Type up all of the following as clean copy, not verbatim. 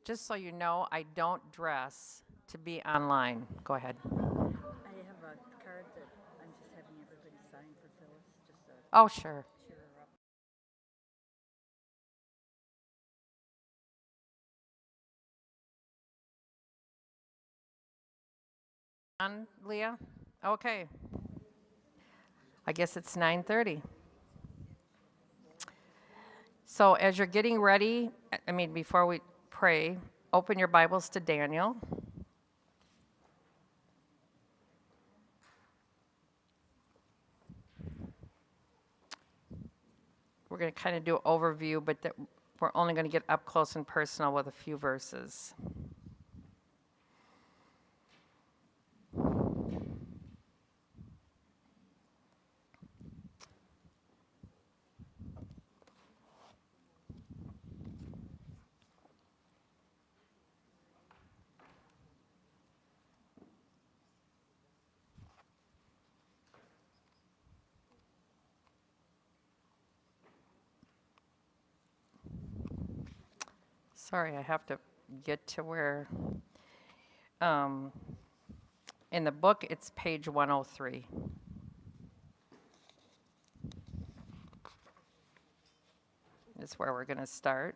Just so you know, I don't dress to be online. Go ahead. I have a card that I'm just having everybody sign for Phyllis, just to Oh, sure. cheer her up. On, Leah? Okay. I guess it's 9:30. So as you're getting ready, before we pray, open your Bibles to Daniel. We're going to kind of do an overview, but we're only going to get up close and personal with a few verses. Sorry, I have to get to where, um, in the book, it's page 103. Is where we're going to start.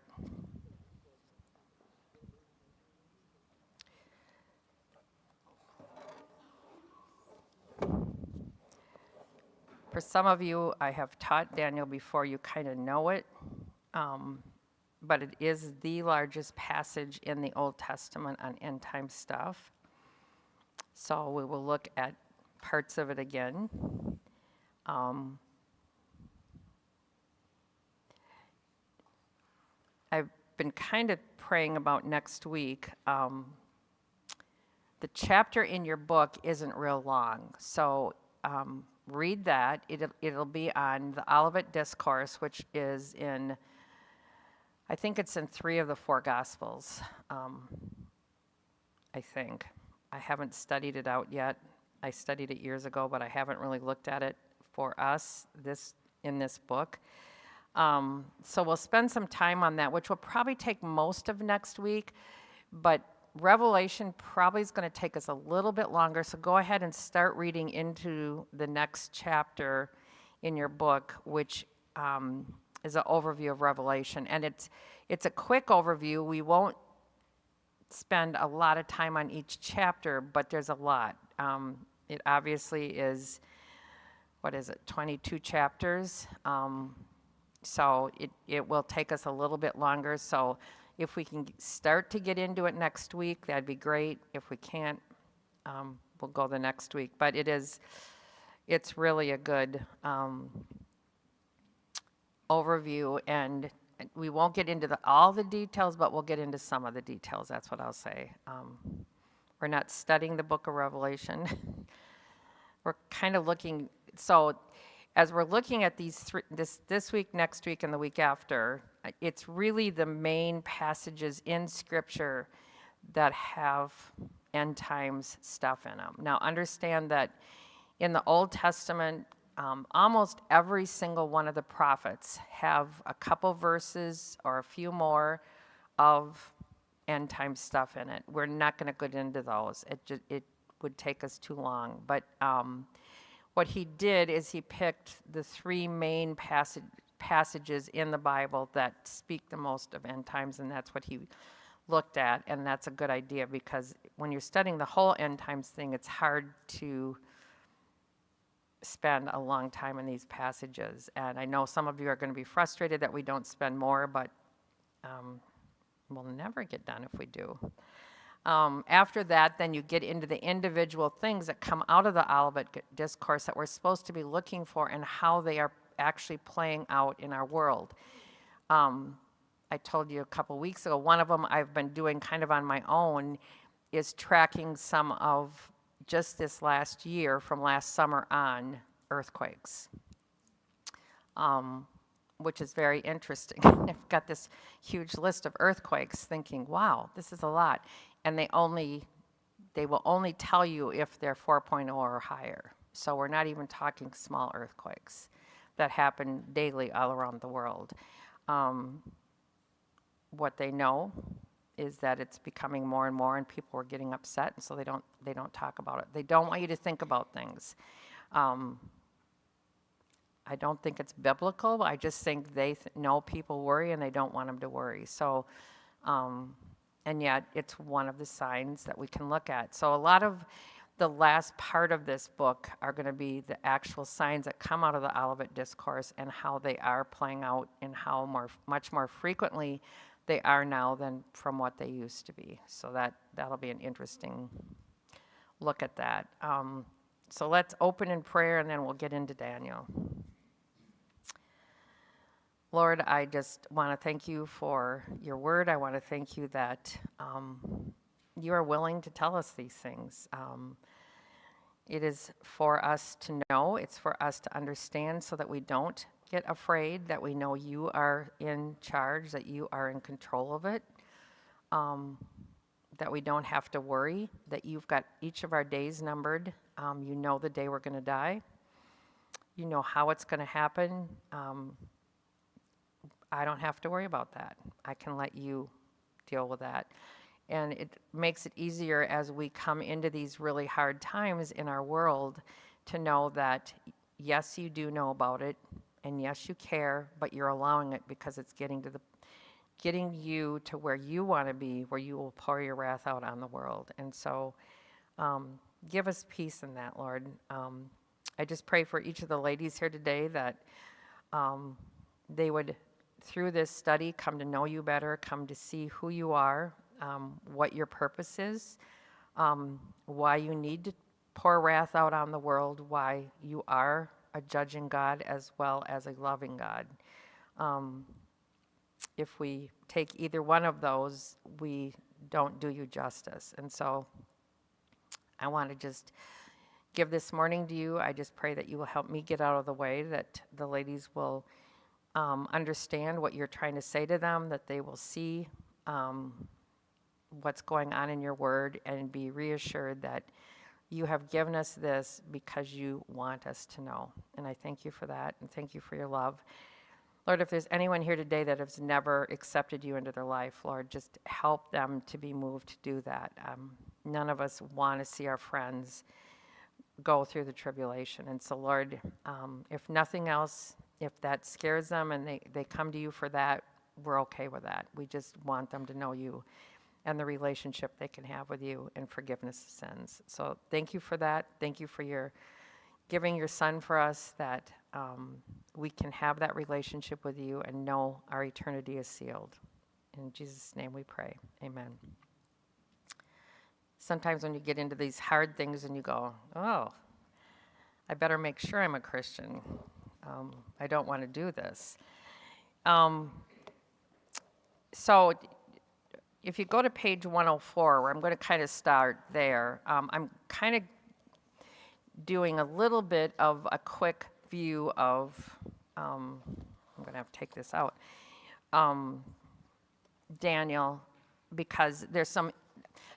For some of you, I have taught Daniel before, you kind of know it, but it is the largest passage in the Old Testament on end time stuff. So we will look at parts of it again. I've been kind of praying about next week. The chapter in your book isn't real long, so read that. It'll be on the Olivet Discourse, which is in, I think it's in 3 of the 4 Gospels, I think. I haven't studied it out yet. I studied it years ago, but I haven't really looked at it for us in this book. So we'll spend some time on that, which will probably take most of next week, but Revelation probably is going to take us a little bit longer, so go ahead and start reading into the next chapter in your book, which is an overview of Revelation. And it's a quick overview. We won't spend a lot of time on each chapter, but there's a lot. It obviously is, 22 chapters? So it will take us a little bit longer. So if we can start to get into it next week, that'd be great. If we can't, we'll go the next week. But it's really a good overview, and we won't get into all the details, but we'll get into some of the details. That's what I'll say. We're not studying the book of Revelation. We're kind of looking, so as we're looking at this week, next week, and the week after, it's really the main passages in Scripture that have end times stuff in them. Now, understand that in the Old Testament, almost every single one of the prophets have a couple verses or a few more of end time stuff in it. We're not going to get into those. It would take us too long. But what he did is he picked the 3 main passages in the Bible that speak the most of end times, and that's what he looked at. And that's a good idea, because when you're studying the whole end times thing, it's hard to spend a long time in these passages. And I know some of you are going to be frustrated that we don't spend more, but we'll never get done if we do. After that, then you get into the individual things that come out of the Olivet Discourse that we're supposed to be looking for and how they are actually playing out in our world. I told you a couple weeks ago, one of them I've been doing kind of on my own is tracking some of just this last year, from last summer on, earthquakes, which is very interesting. I've got this huge list of earthquakes, thinking, wow, this is a lot. And they will only tell you if they're 4.0 or higher. So we're not even talking small earthquakes that happen daily all around the world. What they know is that it's becoming more and more, and people are getting upset, and so they don't talk about it. They don't want you to think about things. I don't think it's biblical. I just think they know people worry, and they don't want them to worry. So, and yet it's one of the signs that we can look at. So a lot of the last part of this book are going to be the actual signs that come out of the Olivet Discourse and how they are playing out and how much more frequently they are now than from what they used to be. So that'll be an interesting look at that. So let's open in prayer, and then we'll get into Daniel. Lord, I just want to thank you for your word. I want to thank you that you are willing to tell us these things. It is for us to know, it's for us to understand so that we don't get afraid, that we know you are in charge, that you are in control of it, that we don't have to worry, that you've got each of our days numbered. You know the day we're going to die. You know how it's going to happen. I don't have to worry about that. I can let you deal with that. And it makes it easier as we come into these really hard times in our world to know that, yes, you do know about it, and yes, you care, but you're allowing it because it's getting you to where you want to be, where you will pour your wrath out on the world. And so give us peace in that, Lord. I just pray for each of the ladies here today that they would, through this study, come to know you better, come to see who you are, what your purpose is, why you need to pour wrath out on the world, why you are a judging God as well as a loving God. If we take either one of those, we don't do you justice. And so I want to just give this morning to you. I just pray that you will help me get out of the way, that the ladies will understand what you're trying to say to them, that they will see what's going on in your word and be reassured that you have given us this because you want us to know. And I thank you for that, and thank you for your love. Lord, if there's anyone here today that has never accepted you into their life, Lord, just help them to be moved to do that. None of us want to see our friends go through the tribulation. And so, Lord, if nothing else, if that scares them and they come to you for that, we're okay with that. We just want them to know you and the relationship they can have with you and forgiveness of sins. So thank you for that. Thank you for your giving your son for us, that we can have that relationship with you and know our eternity is sealed. In Jesus' name we pray. Amen. Sometimes when you get into these hard things and you go, oh, I better make sure I'm a Christian. I don't want to do this. So if you go to page 104, where I'm going to kind of start there, I'm kind of doing a little bit of a quick view of, I'm going to have to take this out, Daniel, because there's some,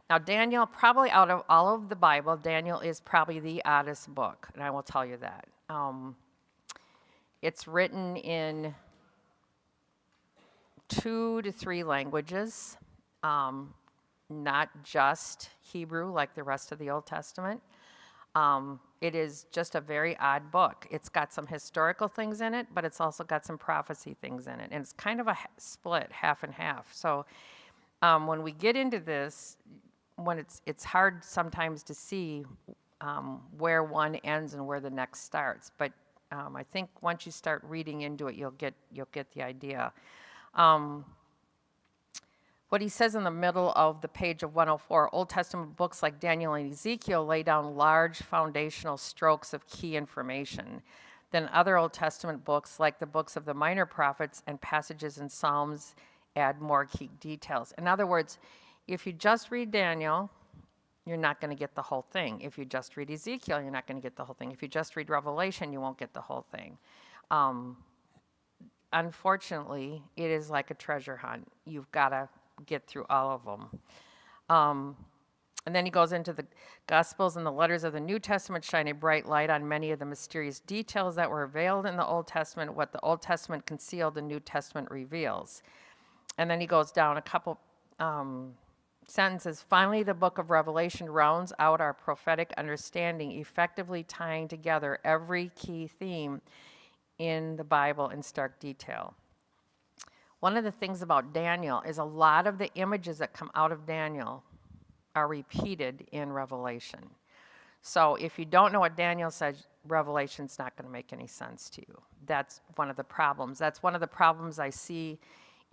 now Daniel, probably out of all of the Bible, Daniel is probably the oddest book, and I will tell you that. It's written in 2 to 3 languages, not just Hebrew like the rest of the Old Testament. It is just a very odd book. It's got some historical things in it, but it's also got some prophecy things in it. And it's kind of a split, half and half. So when we get into this, when it's hard sometimes to see where one ends and where the next starts. But I think once you start reading into it, you'll get the idea. What he says in the middle of the page of 104, Old Testament books like Daniel and Ezekiel lay down large foundational strokes of key information. Then other Old Testament books, like the books of the minor prophets and passages in Psalms, add more key details. In other words, if you just read Daniel, you're not going to get the whole thing. If you just read Ezekiel, you're not going to get the whole thing. If you just read Revelation, you won't get the whole thing. Unfortunately, it is like a treasure hunt. You've got to get through all of them. And then he goes into the Gospels and the letters of the New Testament shine a bright light on many of the mysterious details that were veiled in the Old Testament. What the Old Testament concealed, the New Testament reveals. And then he goes down a couple sentences, finally, the book of Revelation rounds out our prophetic understanding, effectively tying together every key theme in the Bible in stark detail. One of the things about Daniel is a lot of the images that come out of Daniel are repeated in Revelation. So if you don't know what Daniel says, Revelation's not going to make any sense to you. That's one of the problems. That's one of the problems I see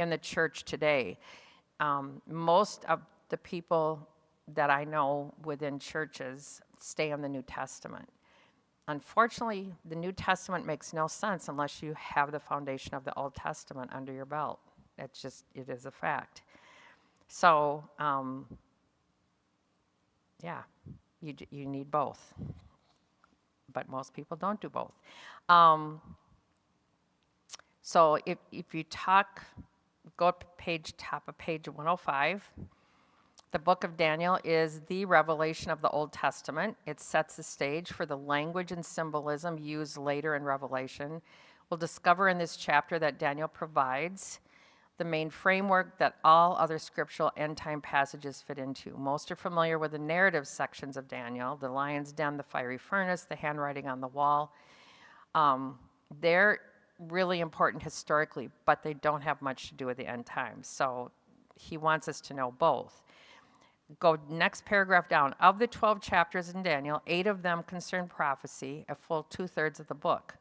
in the church today. Most of the people that I know within churches stay in the New Testament. Unfortunately, the New Testament makes no sense unless you have the foundation of the Old Testament under your belt. It is a fact. So, yeah, you need both. But most people don't do both. So if you go to top of page 105. The book of Daniel is the revelation of the Old Testament. It sets the stage for the language and symbolism used later in Revelation. We'll discover in this chapter that Daniel provides the main framework that all other scriptural end-time passages fit into. Most are familiar with the narrative sections of Daniel, the lion's den, the fiery furnace, the handwriting on the wall. They're really important historically, but they don't have much to do with the end times. So he wants us to know both. Go next paragraph down. Of the 12 chapters in Daniel, 8 of them concern prophecy, a full 2/3 of the book.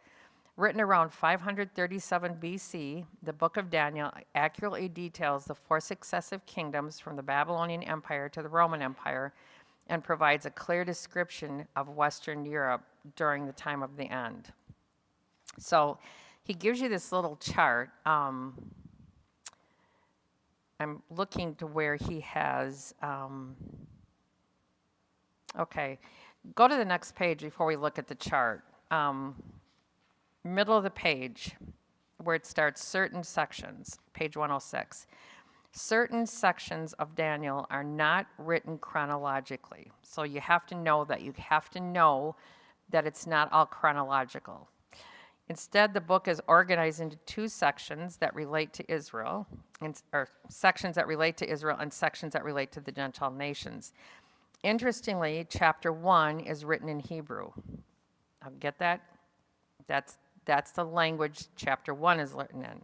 Written around 537 BC, the book of Daniel accurately details the 4 successive kingdoms from the Babylonian Empire to the Roman Empire and provides a clear description of Western Europe during the time of the end. So he gives you this little chart. I'm looking to where he has, okay, go to the next page before we look at the chart. Middle of the page, where it starts certain sections, page 106. Certain sections of Daniel are not written chronologically. So you have to know that. You have to know that it's not all chronological. Instead, the book is organized into 2 sections that relate to Israel, or sections that relate to Israel and sections that relate to the Gentile nations. Interestingly, chapter 1 is written in Hebrew. Get that? That's the language chapter 1 is written in.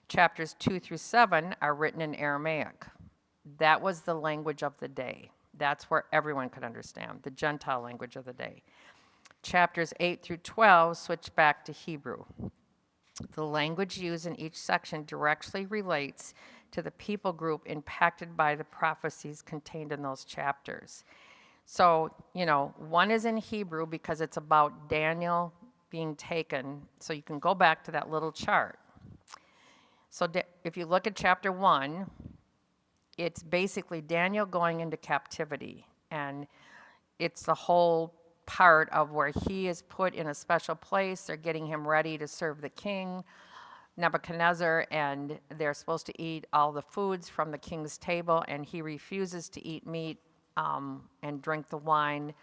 Chapters 2 through 7 are written in Aramaic. That was the language of the day. That's where everyone could understand, the Gentile language of the day. Chapters 8 through 12 switch back to Hebrew. The language used in each section directly relates to the people group impacted by the prophecies contained in those chapters. So, one is in Hebrew because it's about Daniel being taken. So you can go back to that little chart. So if you look at chapter 1, it's basically Daniel going into captivity. And it's the whole part of where he is put in a special place. They're getting him ready to serve the king, Nebuchadnezzar, and they're supposed to eat all the foods from the king's table, and he refuses to eat meat and drink the wine,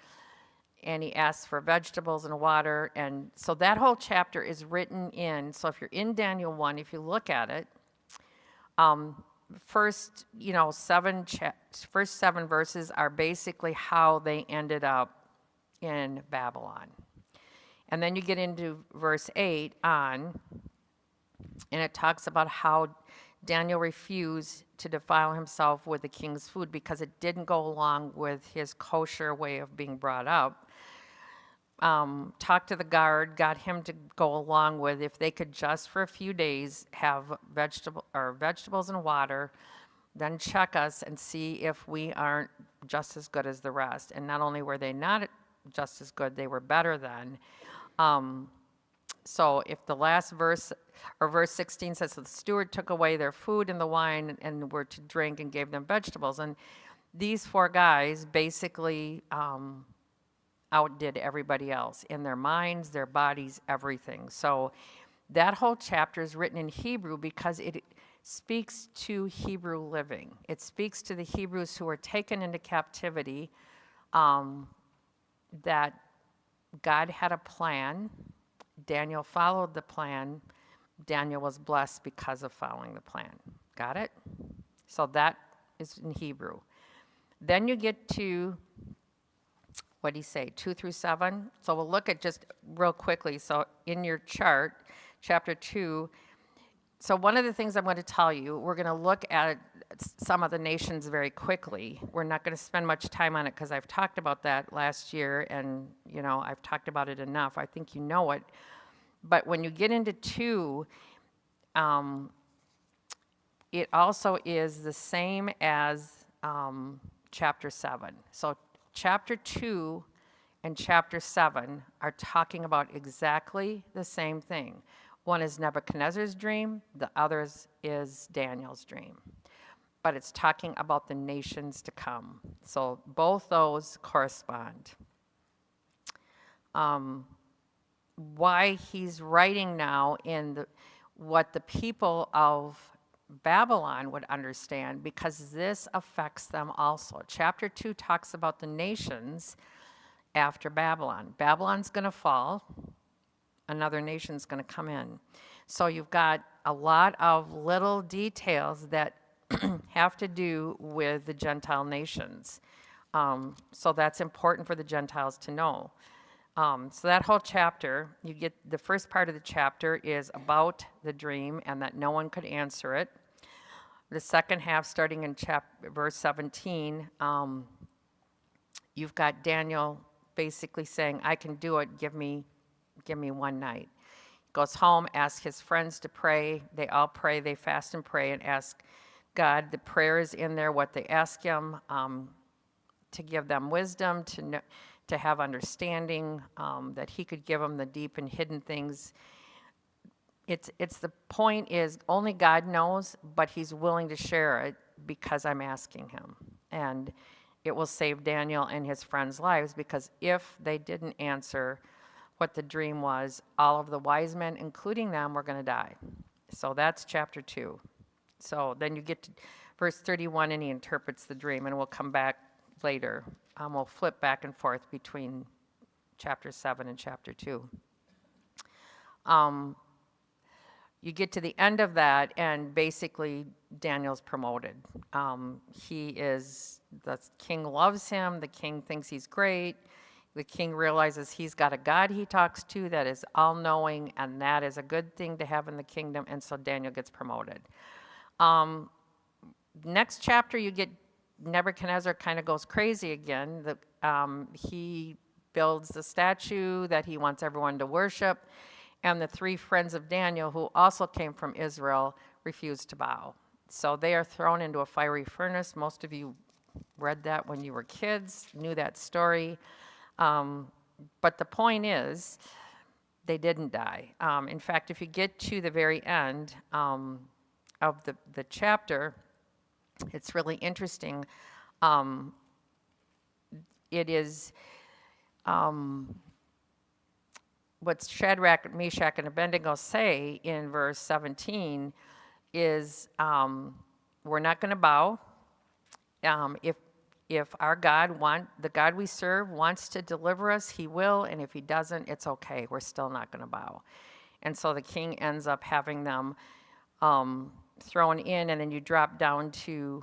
and he asks for vegetables and water. And so that whole chapter is written in. So if you're in Daniel 1, if you look at it, first 7 verses are basically how they ended up in Babylon. And then you get into verse 8 on, and it talks about how Daniel refused to defile himself with the king's food because it didn't go along with his kosher way of being brought up. Talked to the guard, got him to go along with, if they could just for a few days have vegetables and water, then check us and see if we aren't just as good as the rest. And not only were they not just as good, they were better than. So if the last verse, or verse 16 says, so the steward took away their food and the wine and were to drink and gave them vegetables. And these 4 guys basically outdid everybody else in their minds, their bodies, everything. So that whole chapter is written in Hebrew because it speaks to Hebrew living. It speaks to the Hebrews who were taken into captivity, that God had a plan. Daniel followed the plan. Daniel was blessed because of following the plan. Got it? So that is in Hebrew. Then you get to, what do you say, 2 through 7? So we'll look at just real quickly. So in your chart, chapter 2, so one of the things I'm going to tell you, we're going to look at some of the nations very quickly. We're not going to spend much time on it because I've talked about that last year, and I've talked about it enough. I think you know it. But when you get into 2, it also is the same as chapter 7. So chapter 2 and chapter 7 are talking about exactly the same thing. One is Nebuchadnezzar's dream, the other is Daniel's dream. But it's talking about the nations to come. So both those correspond. Why he's writing now in what the people of Babylon would understand, because this affects them also. Chapter 2 talks about the nations after Babylon. Babylon's going to fall. Another nation's going to come in. So you've got a lot of little details that have to do with the Gentile nations. So that's important for the Gentiles to know. So that whole chapter, you get the first part of the chapter is about the dream and that no one could answer it. The second half, starting in verse 17, you've got Daniel basically saying, I can do it, give me one night. Goes home, asks his friends to pray. They all pray, they fast and pray and ask God. The prayer is in there, what they ask him, to give them wisdom, to have understanding, that he could give them the deep and hidden things. It's the point is only God knows, but he's willing to share it because I'm asking him. And it will save Daniel and his friends' lives, because if they didn't answer what the dream was, all of the wise men, including them, were going to die. So that's chapter 2. So then you get to verse 31, and he interprets the dream, and we'll come back later. We'll flip back and forth between chapter 7 and chapter 2. You get to the end of that, and basically Daniel's promoted. The king loves him. The king thinks he's great. The king realizes he's got a God he talks to that is all-knowing, and that is a good thing to have in the kingdom, and so Daniel gets promoted. Next chapter, you get Nebuchadnezzar kind of goes crazy again. He builds the statue that he wants everyone to worship, and the 3 friends of Daniel, who also came from Israel, refuse to bow. So they are thrown into a fiery furnace. Most of you read that when you were kids, knew that story. But the point is, they didn't die. In fact, if you get to the very end of the chapter, it's really interesting. It is what Shadrach, Meshach, and Abednego say in verse 17 is, we're not going to bow. If our God, the God we serve, wants to deliver us, he will, and if he doesn't, it's okay. We're still not going to bow. And so the king ends up having them thrown in, and then you drop down to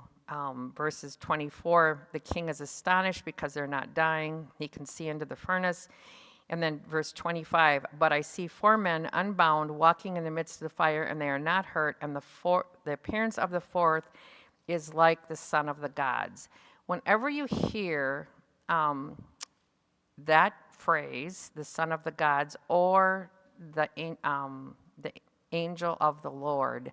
verses 24. The king is astonished because they're not dying. He can see into the furnace. And then verse 25, but I see 4 men unbound walking in the midst of the fire, and they are not hurt, and the appearance of the 4th is like the son of the gods. Whenever you hear that phrase, the son of the gods, or the angel of the Lord,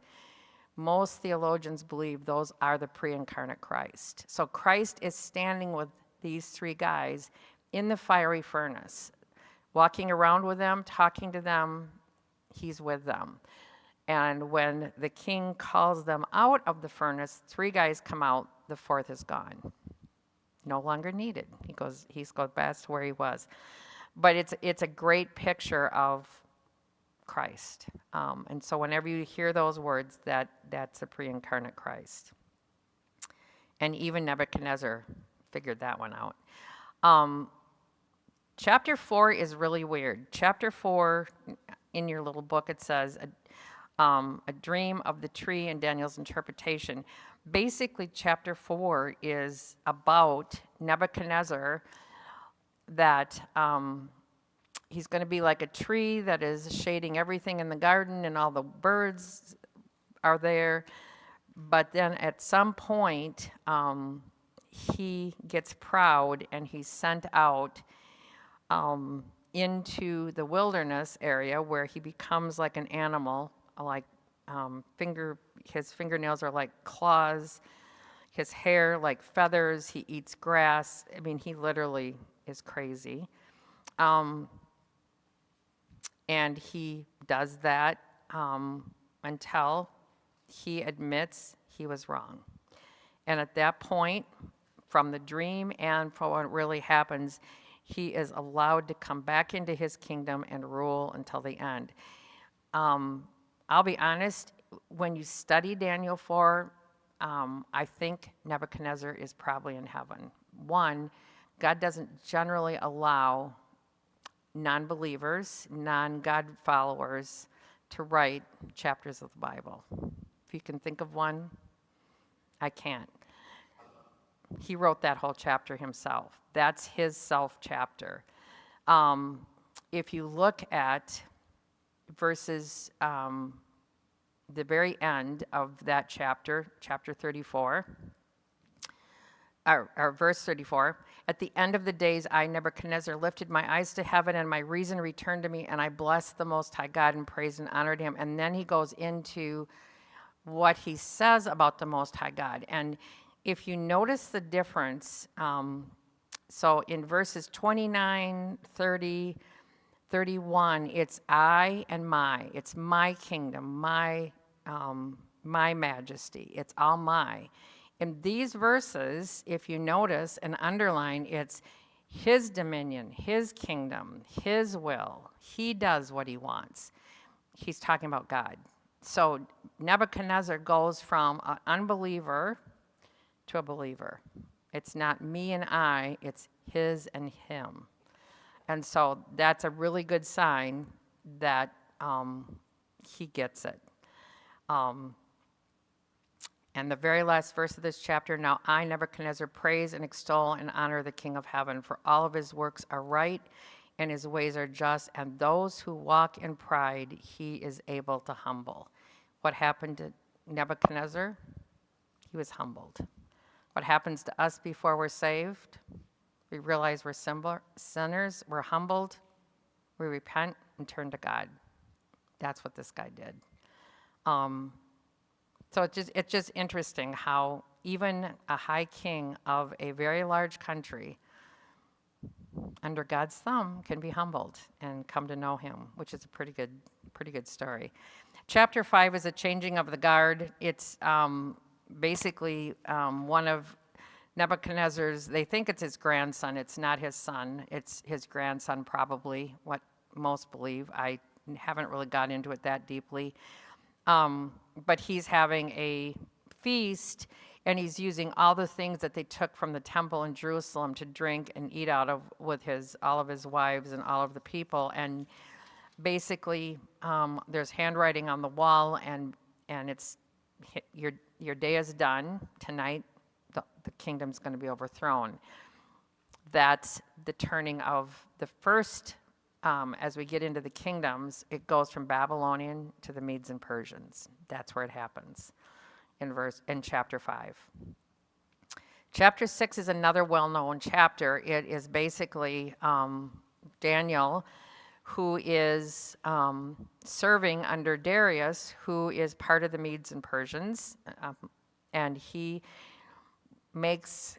most theologians believe those are the pre-incarnate Christ. So Christ is standing with these 3 guys in the fiery furnace, walking around with them, talking to them. He's with them. And when the king calls them out of the furnace, 3 guys come out, the 4th is gone. No longer needed. He's goes back to where he was. But it's a great picture of Christ. And so whenever you hear those words, that's a pre-incarnate Christ. And even Nebuchadnezzar figured that one out. Chapter 4 is really weird. Chapter 4, in your little book, it says, a dream of the tree and Daniel's interpretation. Basically, chapter 4 is about Nebuchadnezzar, that he's going to be like a tree that is shading everything in the garden, and all the birds are there. But then at some point, he gets proud and he's sent out into the wilderness area where he becomes like an animal, like his fingernails are like claws, his hair like feathers, he eats grass. I mean, he literally is crazy. And he does that until he admits he was wrong. And at that point, from the dream and from what really happens, he is allowed to come back into his kingdom and rule until the end. I'll be honest, when you study Daniel 4, I think Nebuchadnezzar is probably in heaven. One, God doesn't generally allow non-believers, non-God followers to write chapters of the Bible. If you can think of one, I can't. He wrote that whole chapter himself. That's his self chapter. If you look at verses, the very end of that chapter, chapter 34, or verse 34, at the end of the days, I, Nebuchadnezzar, lifted my eyes to heaven, and my reason returned to me, and I blessed the Most High God and praised and honored him. And then he goes into what he says about the Most High God. And if you notice the difference, so in verses 29, 30, 31, it's I and my. It's my kingdom, my majesty. It's all my. In these verses, if you notice and underline, it's his dominion, his kingdom, his will. He does what he wants. He's talking about God. So Nebuchadnezzar goes from an unbeliever to a believer. It's not me and I, it's his and him. And so that's a really good sign that he gets it. And the very last verse of this chapter, now I, Nebuchadnezzar, praise and extol and honor the King of heaven, for all of his works are right and his ways are just, and those who walk in pride he is able to humble. What happened to Nebuchadnezzar? He was humbled. What happens to us before we're saved? We realize we're sinners, we're humbled, we repent and turn to God. That's what this guy did. So it's just interesting how even a high king of a very large country under God's thumb can be humbled and come to know him, which is a pretty good story. Chapter 5 is a changing of the guard. It's basically one of Nebuchadnezzar's, they think it's his grandson. It's not his son. It's his grandson, probably, what most believe. I haven't really got into it that deeply. But he's having a feast, and he's using all the things that they took from the temple in Jerusalem to drink and eat out of with all of his wives and all of the people. And basically, there's handwriting on the wall, and it's your day is done tonight. The kingdom's going to be overthrown. That's the turning of the first. As we get into the kingdoms, it goes from Babylonian to the Medes and Persians. That's where it happens in chapter 5. Chapter 6 is another well-known chapter. It is basically Daniel, who is serving under Darius, who is part of the Medes and Persians, and he makes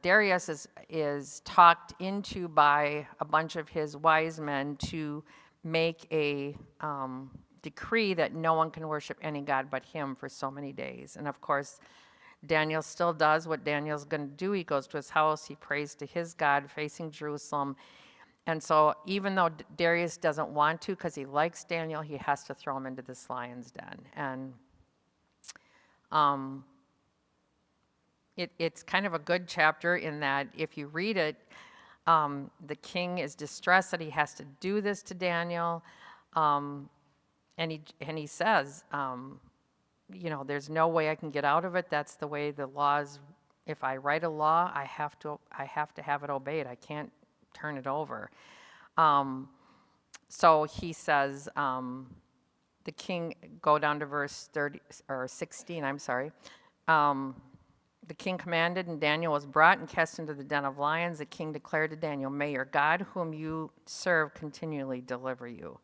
Darius is talked into by a bunch of his wise men to make a decree that no one can worship any god but him for so many days. And of course, Daniel still does what Daniel's going to do. He goes to his house, he prays to his God facing Jerusalem. And so even though Darius doesn't want to because he likes Daniel, he has to throw him into this lion's den. And it's kind of a good chapter in that if you read it, the king is distressed that he has to do this to Daniel. And he says, there's no way I can get out of it. That's the way the laws. If I write a law, I have to have it obeyed. I can't turn it over. So he says, the king, go down to verse 30 or 16. I'm sorry. The king commanded, and Daniel was brought and cast into the den of lions. The king declared to Daniel, "May your God, whom you serve, continually deliver you."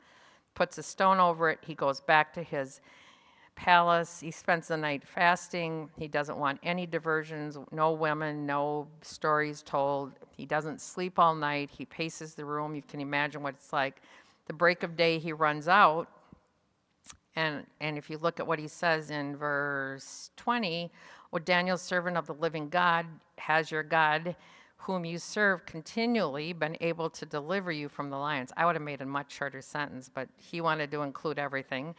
Puts a stone over it. He goes back to his palace. He spends the night fasting. He doesn't want any diversions, no women, no stories told. He doesn't sleep all night. He paces the room. You can imagine what it's like. The break of day, he runs out. And if you look at what he says in verse 20, "O Daniel, servant of the living God, has your God, whom you serve continually, been able to deliver you from the lions?" I would have made a much shorter sentence, but he wanted to include everything.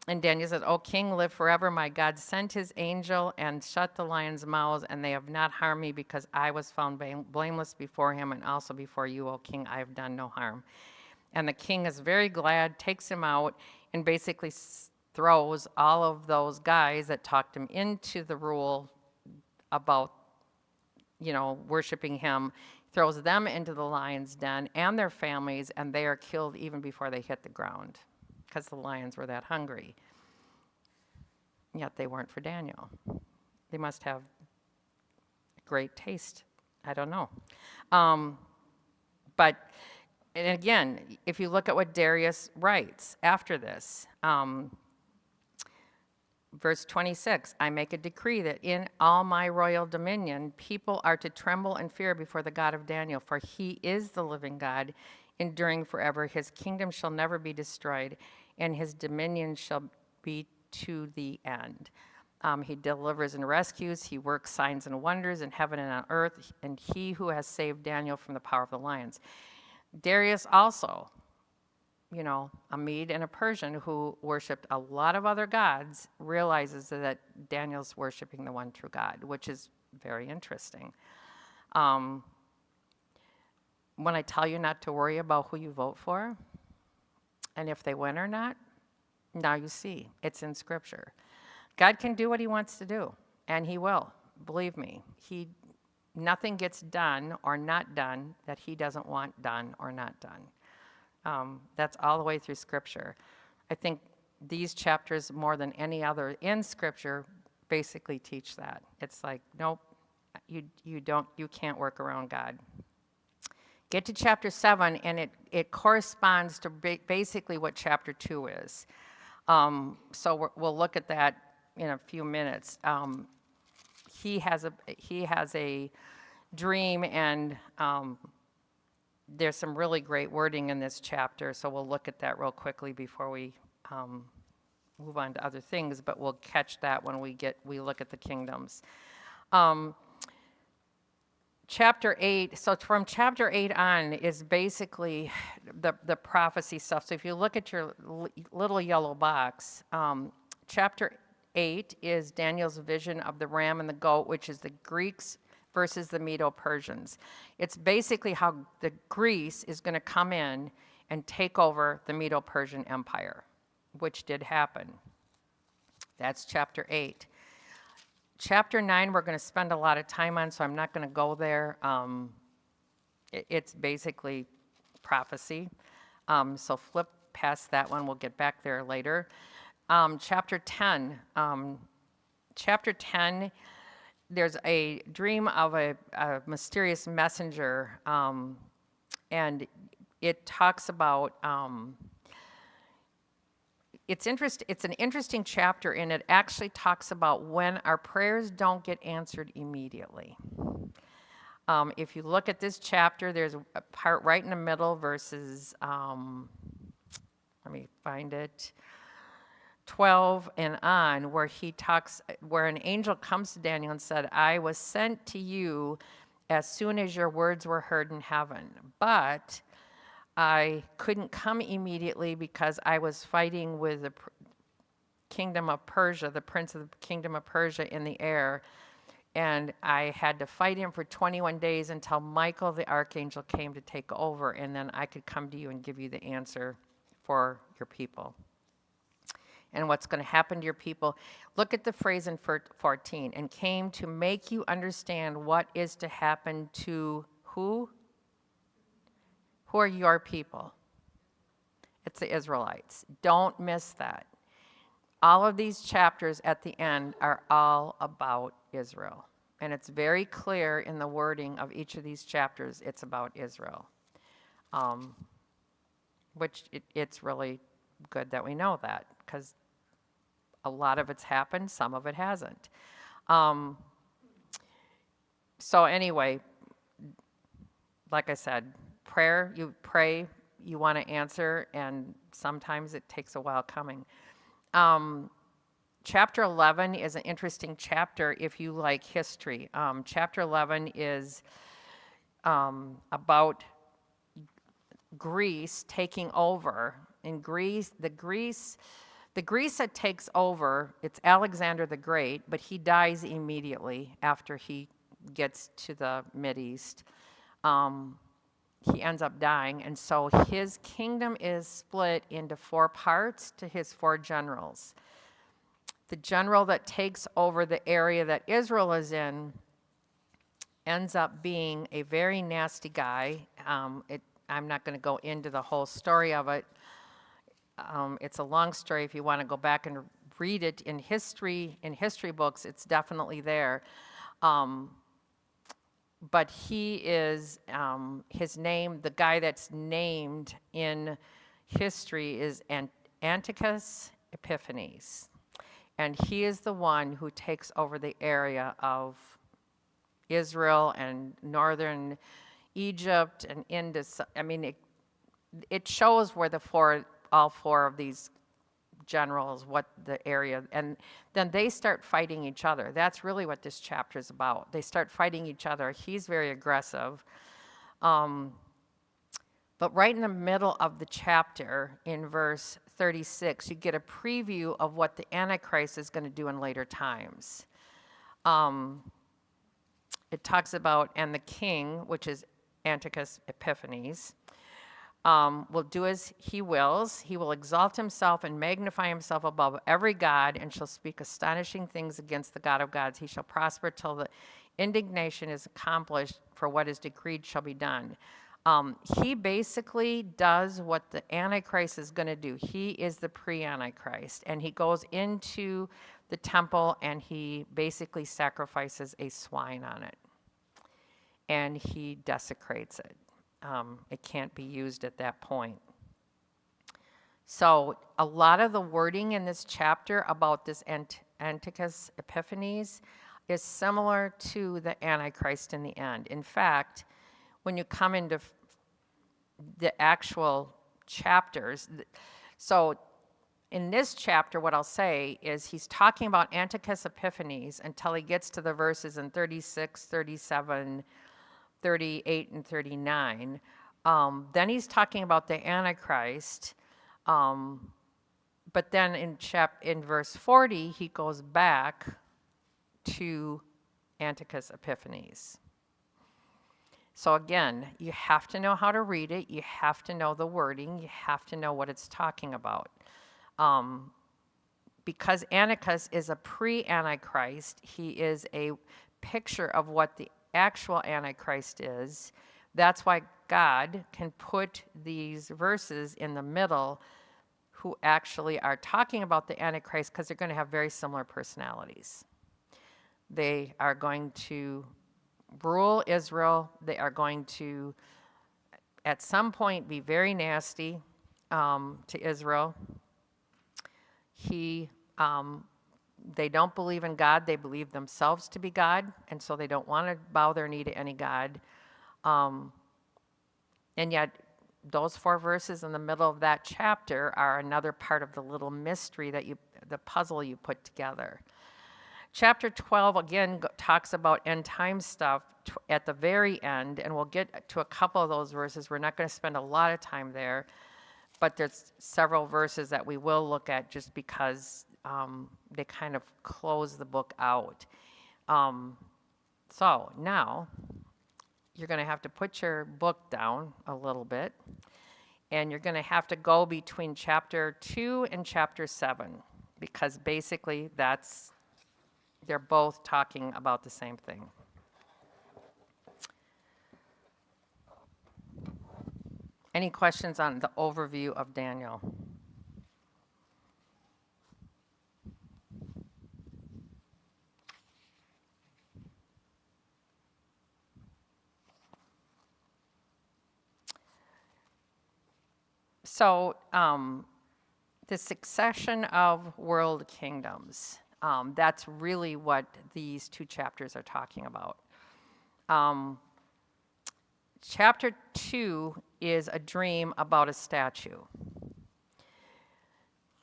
And Daniel said, "O king, live forever. My God sent his angel and shut the lions' mouths, and they have not harmed me, because I was found blameless before him, and also before you, O king. I have done no harm." And the king is very glad, takes him out, and basically throws all of those guys that talked him into the rule about, worshiping him, throws them into the lion's den and their families, and they are killed even before they hit the ground, because the lions were that hungry. Yet they weren't for Daniel. They must have great taste. I don't know. But, and again, if you look at what Darius writes after this, verse 26, "I make a decree that in all my royal dominion, people are to tremble and fear before the God of Daniel, for he is the living God, enduring forever. His kingdom shall never be destroyed, and his dominion shall be to the end." He delivers and rescues. He works signs and wonders in heaven and on earth, and he who has saved Daniel from the power of the lions. Darius also, a Mede and a Persian who worshiped a lot of other gods, realizes that Daniel's worshiping the one true God, which is very interesting. When I tell you not to worry about who you vote for and if they win or not, now you see, it's in Scripture. God can do what he wants to do, and he will. Believe me, nothing gets done or not done that he doesn't want done or not done. That's all the way through Scripture. I think these chapters, more than any other in Scripture, basically teach that. It's like, nope, you can't work around God. Get to chapter 7, and it corresponds to basically what chapter 2 is. So we'll look at that in a few minutes. He has a dream, and there's some really great wording in this chapter, so we'll look at that real quickly before we move on to other things, but we'll catch that when we look at the kingdoms. Chapter 8, so from chapter 8 on is basically the prophecy stuff. So if you look at your little yellow box, chapter 8 is Daniel's vision of the ram and the goat, which is the Greeks versus the Medo-Persians. It's basically how the Greece is going to come in and take over the Medo-Persian Empire, which did happen. That's chapter 8. Chapter 9 we're going to spend a lot of time on, so I'm not going to go there. It's basically prophecy. So flip past that one. We'll get back there later. Chapter 10. Chapter 10, there's a dream of a mysterious messenger, and it talks about, it's an interesting chapter, and it actually talks about when our prayers don't get answered immediately. If you look at this chapter, there's a part right in the middle, verses, let me find it, 12 and on, where an angel comes to Daniel and said, "I was sent to you as soon as your words were heard in heaven, but I couldn't come immediately because I was fighting with the kingdom of Persia, the prince of the kingdom of Persia in the air, and I had to fight him for 21 days until Michael the archangel came to take over, and then I could come to you and give you the answer for your people." and what's going to happen to your people. Look at the phrase in 14, and came to make you understand what is to happen to who? Who are your people? It's the Israelites. Don't miss that. All of these chapters at the end are all about Israel. And it's very clear in the wording of each of these chapters, it's about Israel. It's really good that we know that, because a lot of it's happened, some of it hasn't. So anyway, like I said, prayer, you pray, you want to answer, and sometimes it takes a while coming. Chapter 11 is an interesting chapter if you like history. Chapter 11 is about Greece taking over. In Greece, the Greece that takes over, it's Alexander the Great, but he dies immediately after he gets to the Mideast. He ends up dying, and so his kingdom is split into 4 parts to his 4 generals. The general that takes over the area that Israel is in ends up being a very nasty guy. I'm not going to go into the whole story of it. It's a long story. If you want to go back and read it in history books, it's definitely there. But he is, his name, the guy that's named in history is Antiochus Epiphanes. And he is the one who takes over the area of Israel and northern Egypt and into, it shows where all 4 of these generals, what the area, and then they start fighting each other. That's really what this chapter is about. They start fighting each other. He's very aggressive. But right in the middle of the chapter, in verse 36, you get a preview of what the Antichrist is going to do in later times. It talks about, and the king, which is Antiochus Epiphanes, will do as he wills. He will exalt himself and magnify himself above every god, and shall speak astonishing things against the God of gods. He shall prosper till the indignation is accomplished, for what is decreed shall be done. He basically does what the Antichrist is going to do. He is the pre-Antichrist, and he goes into the temple and he basically sacrifices a swine on it, and he desecrates it. It can't be used at that point. So a lot of the wording in this chapter about this Antiochus Epiphanes is similar to the Antichrist in the end. In fact, when you come into the actual chapters, so in this chapter, what I'll say is he's talking about Antiochus Epiphanes until he gets to the verses in 36, 37, 38 and 39. Then he's talking about the Antichrist. But then in verse 40, he goes back to Antiochus Epiphanes. So again, you have to know how to read it. You have to know the wording. You have to know what it's talking about. Because Antiochus is a pre-Antichrist, he is a picture of what the actual Antichrist is. That's why God can put these verses in the middle who actually are talking about the Antichrist, because they're going to have very similar personalities. They are going to rule Israel. They are going to, at some point, be very nasty to Israel. They don't believe in God. They believe themselves to be God, and so they don't want to bow their knee to any God. And yet, those 4 verses in the middle of that chapter are another part of the little mystery the puzzle you put together. Chapter 12, again, talks about end time stuff at the very end, and we'll get to a couple of those verses. We're not going to spend a lot of time there, but there's several verses that we will look at just because they kind of close the book out. So now you're going to have to put your book down a little bit, and you're going to have to go between chapter 2 and chapter 7. because basically they're both talking about the same thing. Any questions on the overview of Daniel? So, the succession of world kingdoms, that's really what these two chapters are talking about. Chapter 2 is a dream about a statue.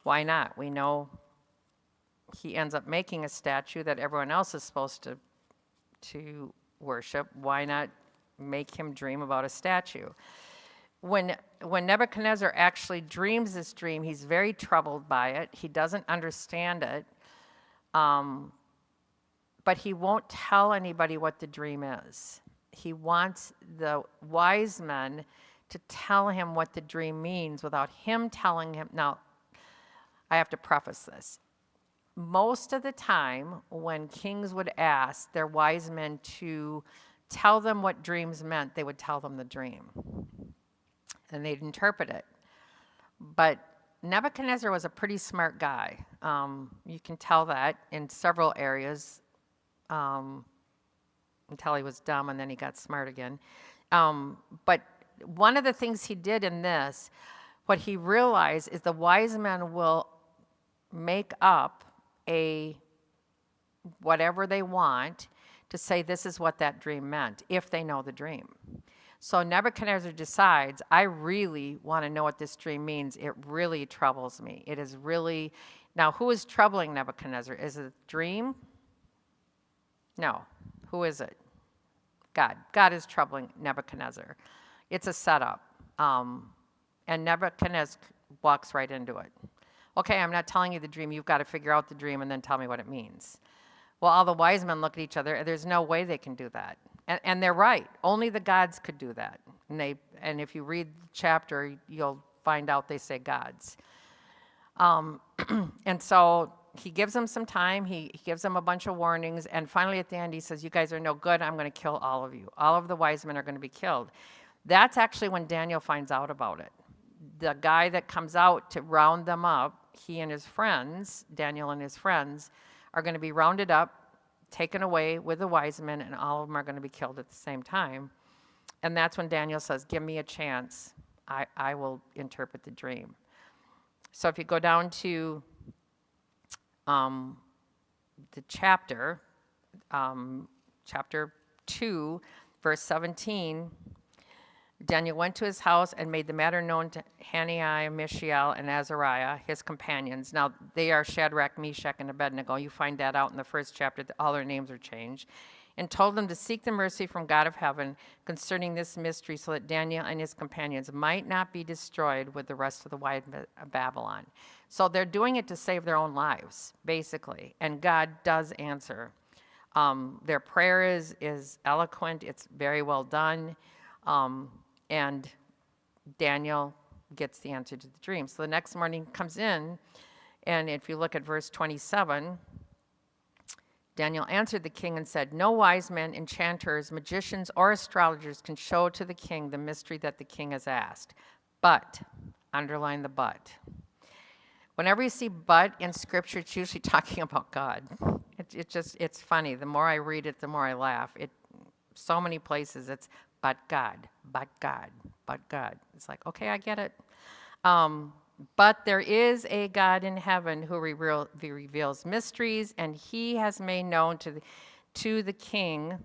Why not? We know he ends up making a statue that everyone else is supposed to worship. Why not make him dream about a statue? When Nebuchadnezzar actually dreams this dream, he's very troubled by it. He doesn't understand it, but he won't tell anybody what the dream is. He wants the wise men to tell him what the dream means without him telling him. Now, I have to preface this. Most of the time, when kings would ask their wise men to tell them what dreams meant, they would tell them the dream, and they'd interpret it. But Nebuchadnezzar was a pretty smart guy. You can tell that in several areas, until he was dumb and then he got smart again. But one of the things he did in this, what he realized is the wise men will make up whatever they want to say this is what that dream meant, if they know the dream. So Nebuchadnezzar decides, I really want to know what this dream means. It really troubles me. It is really, now who is troubling Nebuchadnezzar? Is it a dream? No. Who is it? God. God is troubling Nebuchadnezzar. It's a setup. And Nebuchadnezzar walks right into it. Okay, I'm not telling you the dream. You've got to figure out the dream and then tell me what it means. Well, all the wise men look at each other. There's no way they can do that. And they're right. Only the gods could do that. And if you read the chapter, you'll find out they say gods. And so he gives them some time. He gives them a bunch of warnings. And finally at the end, he says, you guys are no good. I'm going to kill all of you. All of the wise men are going to be killed. That's actually when Daniel finds out about it. The guy that comes out to round them up, he and his friends, Daniel and his friends, are going to be rounded up, taken away with the wise men, and all of them are going to be killed at the same time. And that's when Daniel says, give me a chance. I will interpret the dream. So if you go down to the chapter 2, verse 17, Daniel went to his house and made the matter known to Hananiah, Mishael, and Azariah, his companions. Now, they are Shadrach, Meshach, and Abednego. You find that out in the first chapter. All their names are changed. And told them to seek the mercy from God of heaven concerning this mystery so that Daniel and his companions might not be destroyed with the rest of the wide Babylon. So they're doing it to save their own lives, basically. And God does answer. Their prayer is eloquent. It's very well done. And Daniel gets the answer to the dream. So the next morning comes in, and if you look at verse 27, Daniel answered the king and said, no wise men, enchanters, magicians, or astrologers can show to the king the mystery that the king has asked. But, underline the but. Whenever you see but in Scripture, it's usually talking about God. It's funny. The more I read it, the more I laugh. So many places it's but God, but God, but God. It's like, okay, I get it. But there is a God in heaven who reveals mysteries, and he has made known to the king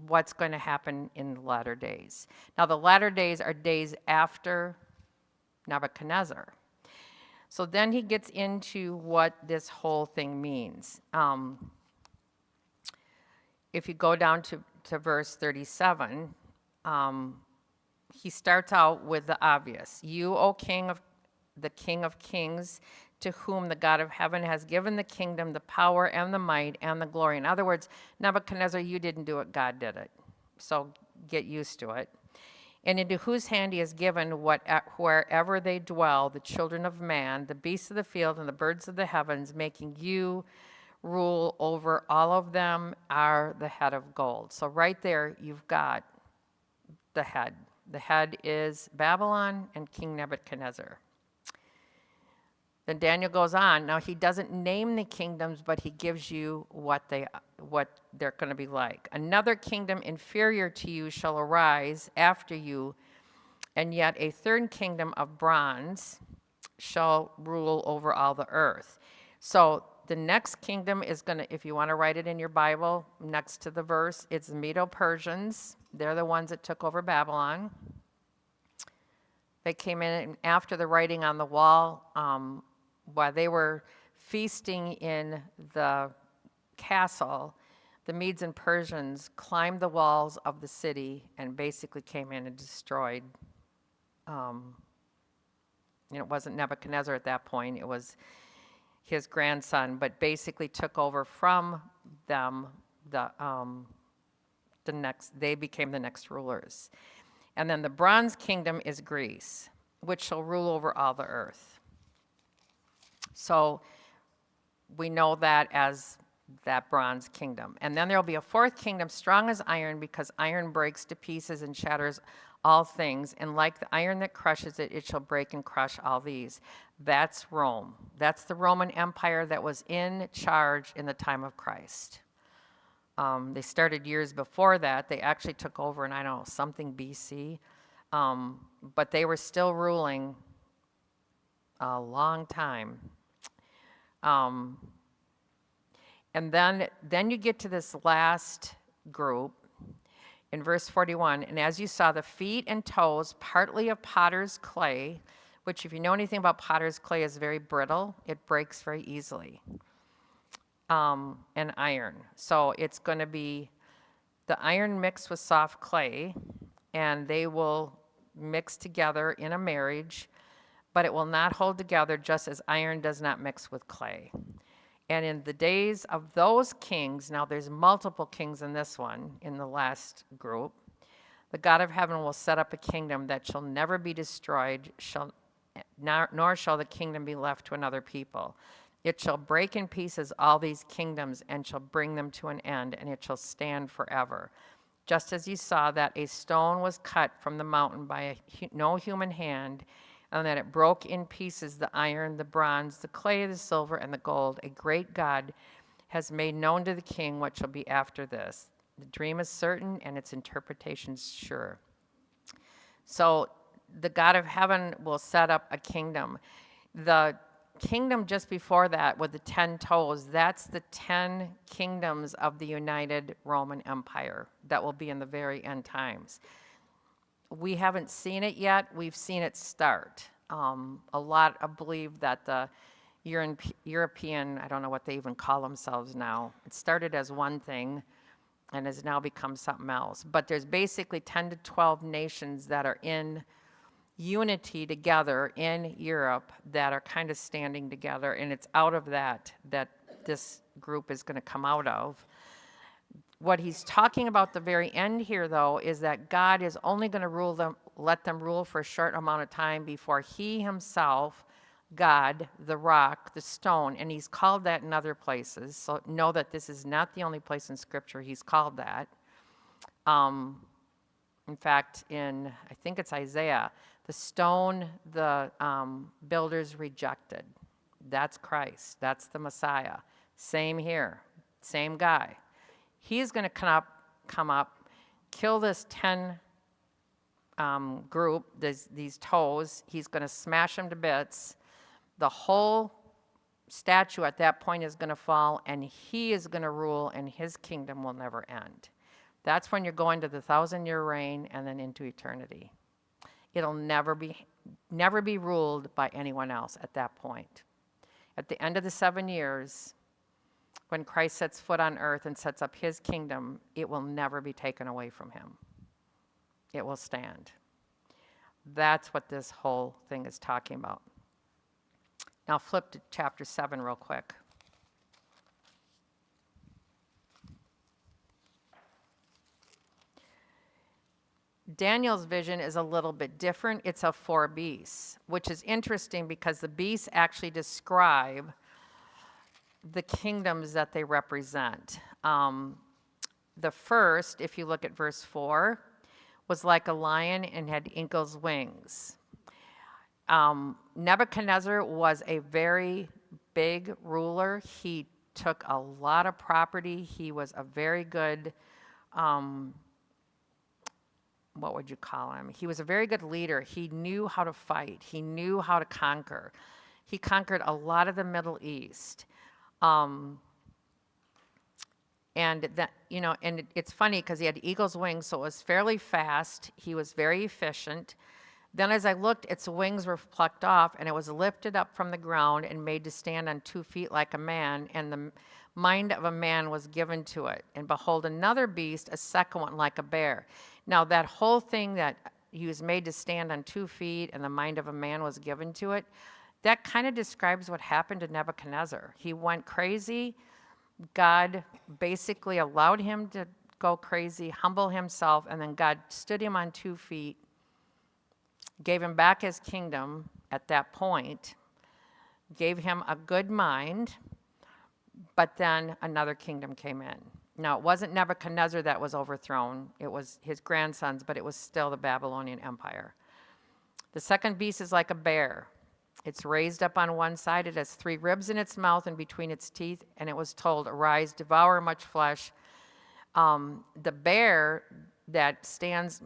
what's going to happen in the latter days. Now, the latter days are days after Nebuchadnezzar. So then he gets into what this whole thing means. If you go down to verse 37, he starts out with the obvious. You, O King of kings, to whom the God of heaven has given the kingdom, the power, and the might, and the glory. In other words, Nebuchadnezzar, you didn't do it, God did it. So get used to it. and into whose hand he has given wherever they dwell, the children of man, the beasts of the field, and the birds of the heavens, making you rule over all of them, are the head of gold. So right there, you've got the head. The head is Babylon and King Nebuchadnezzar. Then Daniel goes on. Now, he doesn't name the kingdoms, but he gives you what they're going to be like. Another kingdom inferior to you shall arise after you, and yet a third kingdom of bronze shall rule over all the earth. So the next kingdom is going to, if you want to write it in your Bible, next to the verse, it's the Medo-Persians. They're the ones that took over Babylon. They came in after the writing on the wall, while they were feasting in the castle. The Medes and Persians climbed the walls of the city and basically came in and destroyed. It wasn't Nebuchadnezzar at that point, it was his grandson, but basically took over from them. They became the next rulers. And then the bronze kingdom is Greece, which shall rule over all the earth. So we know that as that bronze kingdom. And then there will be a fourth kingdom, strong as iron, because iron breaks to pieces and shatters all things. And like the iron that crushes it, it shall break and crush all these. That's Rome. That's the Roman Empire that was in charge in the time of Christ. They started years before that. They actually took over in, I don't know, something BC. But they were still ruling a long time. And then you get to this last group in verse 41. And as you saw, the feet and toes, partly of potter's clay, which if you know anything about potter's clay is very brittle. It breaks very easily. And iron. So it's going to be the iron mixed with soft clay, and they will mix together in a marriage, but it will not hold together just as iron does not mix with clay. And in the days of those kings, now there's multiple kings in this one, in the last group, the God of heaven will set up a kingdom that shall never be destroyed, nor shall the kingdom be left to another people. It shall break in pieces all these kingdoms and shall bring them to an end, and it shall stand forever. Just as you saw that a stone was cut from the mountain by no human hand, and that it broke in pieces the iron, the bronze, the clay, the silver, and the gold, a great God has made known to the king what shall be after this. The dream is certain, and its interpretation sure. So the God of heaven will set up a kingdom. The kingdom just before that with the 10 toes, that's the 10 kingdoms of the United Roman Empire that will be in the very end times. We haven't seen it yet. We've seen it start. A lot believe that the European, I don't know what they even call themselves now, it started as one thing and has now become something else. But there's basically 10 to 12 nations that are in unity together in Europe that are kind of standing together, and it's out of that this group is going to come out of. What he's talking about the very end here, though, is that God is only going to let them rule for a short amount of time before he himself, God, the rock, the stone, and he's called that in other places. So know that this is not the only place in Scripture he's called that. In fact, I think it's Isaiah, the stone the builders rejected. That's Christ. That's the Messiah. Same here. Same guy. He's going to come up, kill this 10 group, these toes. He's going to smash them to bits. The whole statue at that point is going to fall, and he is going to rule, and his kingdom will never end. That's when you're going to the 1,000-year reign and then into eternity. It'll never be ruled by anyone else at that point. At the end of the 7 years, when Christ sets foot on earth and sets up his kingdom, it will never be taken away from him. It will stand. That's what this whole thing is talking about. Now flip to chapter 7 real quick. Daniel's vision is a little bit different. It's of 4 beasts, which is interesting because the beasts actually describe the kingdoms that they represent. The first, if you look at verse 4, was like a lion and had eagle's wings. Nebuchadnezzar was a very big ruler. He took a lot of property. He was a very good, what would you call him? He was a very good leader. He knew how to fight. He knew how to conquer. He conquered a lot of the Middle East. And that, and it's funny because he had eagle's wings, so it was fairly fast. He was very efficient. Then as I looked, its wings were plucked off, and it was lifted up from the ground and made to stand on 2 feet like a man, and the mind of a man was given to it. And behold, another beast, a second one like a bear. Now that whole thing that he was made to stand on 2 feet and the mind of a man was given to it, that kind of describes what happened to Nebuchadnezzar. He went crazy. God basically allowed him to go crazy, humble himself, and then God stood him on 2 feet, gave him back his kingdom at that point, gave him a good mind, but then another kingdom came in. Now, it wasn't Nebuchadnezzar that was overthrown. It was his grandsons, but it was still the Babylonian Empire. The second beast is like a bear. It's raised up on one side. It has 3 ribs in its mouth and between its teeth, and it was told, arise, devour much flesh. The bear that stands,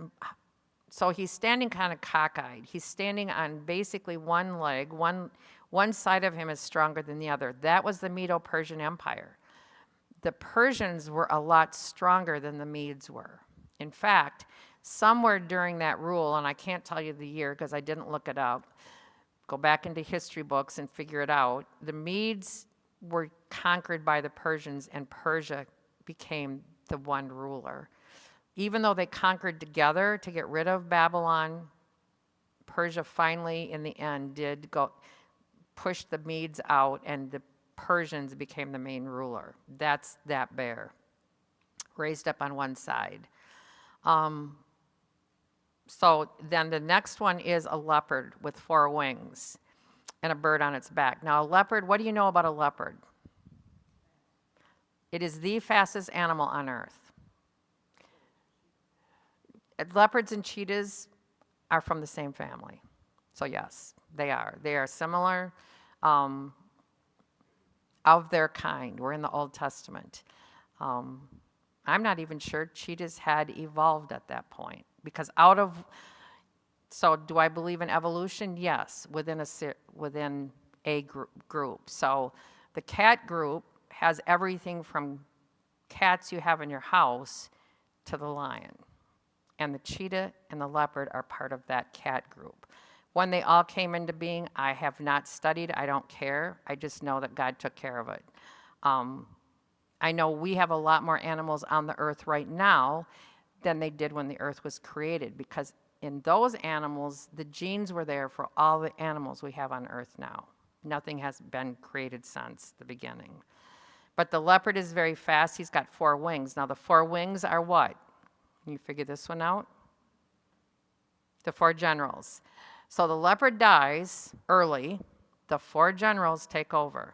so he's standing kind of cockeyed. He's standing on basically one leg. One side of him is stronger than the other. That was the Medo-Persian Empire. The Persians were a lot stronger than the Medes were. In fact, somewhere during that rule, and I can't tell you the year because I didn't look it up, go back into history books and figure it out. The Medes were conquered by the Persians, and Persia became the one ruler. Even though they conquered together to get rid of Babylon, Persia finally, in the end, did go push the Medes out, and the Persians became the main ruler. That's that bear, raised up on one side. So then the next one is a leopard with 4 wings and a bird on its back. Now a leopard, what do you know about a leopard? It is the fastest animal on earth. Leopards and cheetahs are from the same family. So yes, they are. They are similar of their kind. We're in the Old Testament. I'm not even sure cheetahs had evolved at that point. Because so do I believe in evolution? Yes, within a group. So the cat group has everything from cats you have in your house to the lion. And the cheetah and the leopard are part of that cat group. When they all came into being, I have not studied. I don't care. I just know that God took care of it. I know we have a lot more animals on the earth right now than they did when the earth was created, because in those animals, the genes were there for all the animals we have on earth now. Nothing has been created since the beginning. But the leopard is very fast. He's got 4 wings. Now the 4 wings are what? Can you figure this one out? The 4 generals. So the leopard dies early. The 4 generals take over.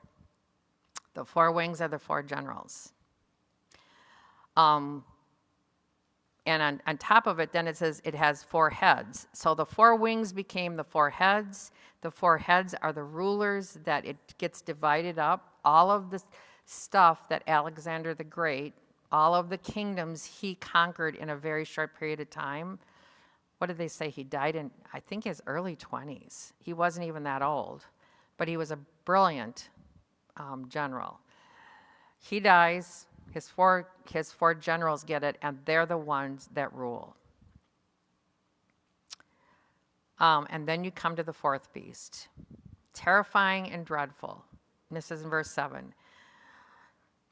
The 4 wings are the 4 generals. And on top of it, then it says it has 4 heads. So the 4 wings became the 4 heads. The 4 heads are the rulers that it gets divided up. All of the stuff that Alexander the Great, all of the kingdoms he conquered in a very short period of time. What did they say? He died in, I think, his early 20s. He wasn't even that old, but he was a brilliant general. He dies. His four generals get it, and they're the ones that rule. And then you come to the 4th beast, terrifying and dreadful. And this is in verse 7.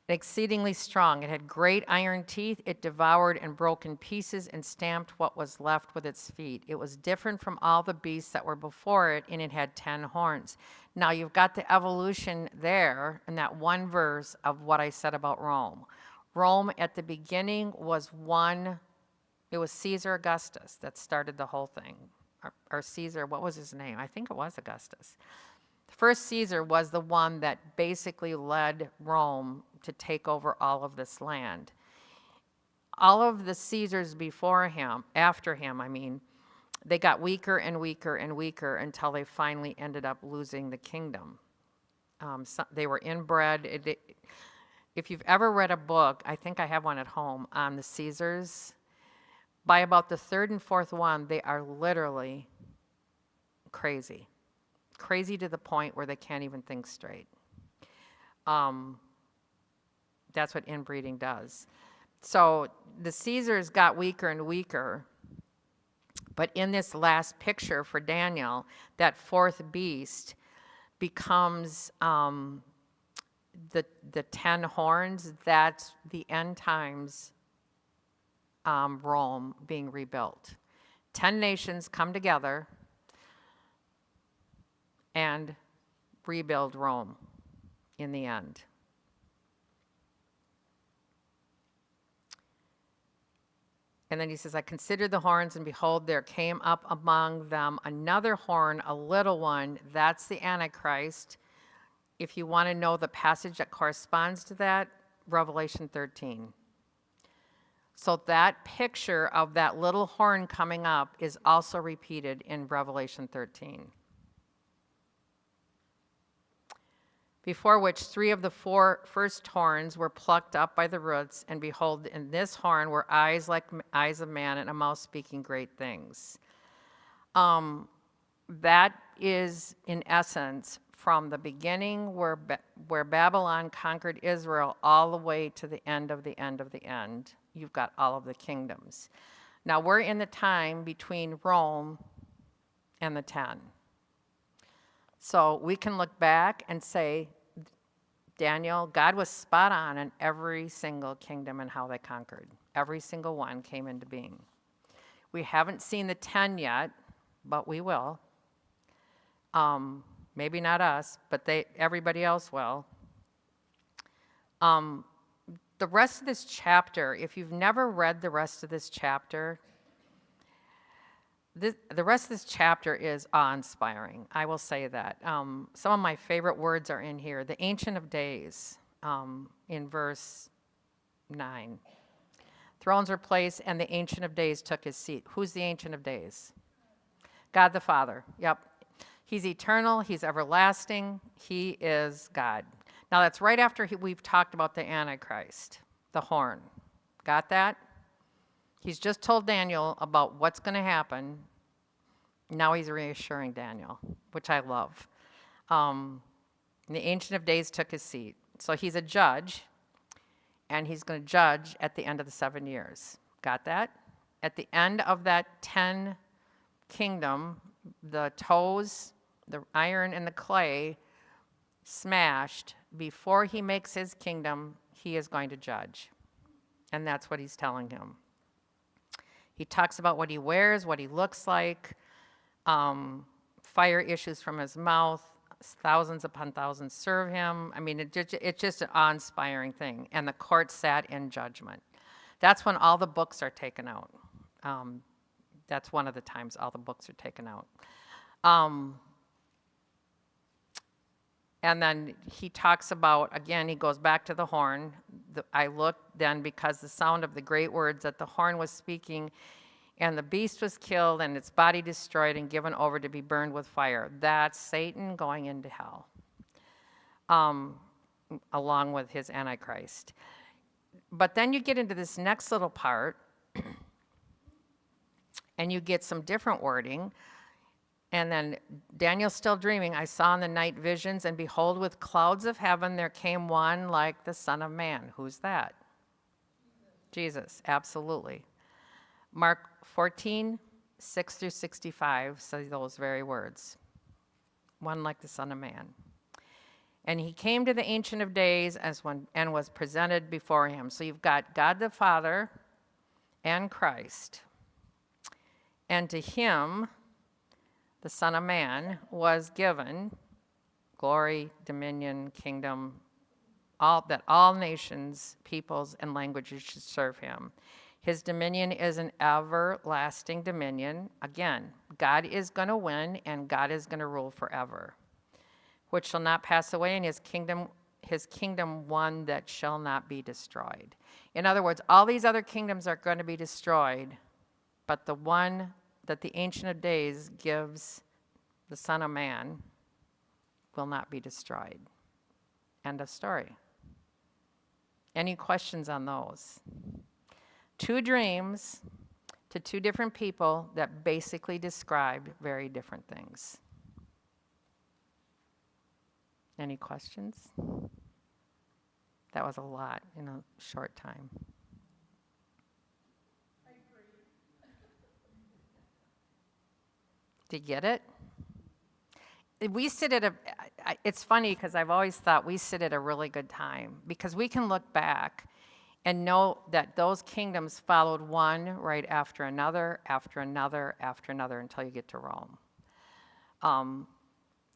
Exceedingly strong. It had great iron teeth. It devoured and broke in pieces and stamped what was left with its feet. It was different from all the beasts that were before it, and it had 10 horns. Now you've got the evolution there in that one verse of what I said about Rome. Rome at the beginning was one It was Caesar Augustus that started the whole thing. Or Caesar, what was his name? I think it was Augustus. The first Caesar was the one that basically led Rome to take over all of this land. All of the Caesars before him, after him, I mean, they got weaker and weaker and weaker until they finally ended up losing the kingdom. They were inbred. If you've ever read a book, I think I have one at home, on the Caesars, by about the third and fourth one, they are literally crazy. Crazy to the point where they can't even think straight. That's what inbreeding does. So the Caesars got weaker and weaker. But in this last picture for Daniel, that fourth beast becomes the 10 horns. That's the end times Rome being rebuilt. 10 nations come together and rebuild Rome in the end. And then he says, I considered the horns, and behold, there came up among them another horn, a little one. That's the Antichrist. If you want to know the passage that corresponds to that, Revelation 13. So that picture of that little horn coming up is also repeated in Revelation 13. Before which 3 of the 4 first horns were plucked up by the roots, and behold, in this horn were eyes like eyes of man, and a mouth speaking great things. That is, in essence, from the beginning where Babylon conquered Israel all the way to the end of the end of the end. You've got all of the kingdoms. Now we're in the time between Rome and the 10. So we can look back and say, Daniel, God was spot on in every single kingdom and how they conquered. Every single one came into being. We haven't seen the 10 yet, but we will. Maybe not us, but everybody else will. The rest of this chapter, if you've never read the rest of this chapter, the rest of this chapter is awe-inspiring. I will say that. Some of my favorite words are in here. The Ancient of Days, in verse 9. Thrones were placed, and the Ancient of Days took his seat. Who's the Ancient of Days? God the Father. Yep. He's eternal. He's everlasting. He is God. Now, that's right after we've talked about the Antichrist, the horn. Got that? He's just told Daniel about what's going to happen. Now he's reassuring Daniel, which I love. The Ancient of Days took his seat. So he's a judge, and he's going to judge at the end of the 7 years. Got that? At the end of that 10 kingdom, the toes, the iron and the clay smashed, before he makes his kingdom, he is going to judge. And that's what he's telling him. He talks about what he wears, what he looks like, fire issues from his mouth, thousands upon thousands serve him. I mean, it's just an awe-inspiring thing. And the court sat in judgment. That's when all the books are taken out. That's one of the times all the books are taken out. And then he talks about, again, he goes back to the horn. I looked then because the sound of the great words that the horn was speaking, and the beast was killed and its body destroyed and given over to be burned with fire. That's Satan going into hell, along with his Antichrist. But then you get into this next little part, and you get some different wording. And then Daniel's still dreaming. I saw in the night visions, and behold, with clouds of heaven there came one like the Son of Man. Who's that? Jesus, absolutely. Mark 14, 6 through 65 say those very words. One like the Son of Man. And he came to the Ancient of Days and was presented before him. So you've got God the Father and Christ. And to him, the Son of Man, was given glory, dominion, kingdom, that all nations, peoples, and languages should serve him. His dominion is an everlasting dominion. Again, God is going to win and God is going to rule forever, which shall not pass away, and his kingdom one that shall not be destroyed. In other words, all these other kingdoms are going to be destroyed, but the one that the Ancient of Days gives the Son of Man will not be destroyed. End of story. Any questions on those? Two dreams to two different people that basically described very different things. Any questions? That was a lot in a short time. Did you get it? We sit at it's funny because I've always thought we sit at a really good time because we can look back and know that those kingdoms followed one right after another, after another, after another until you get to Rome.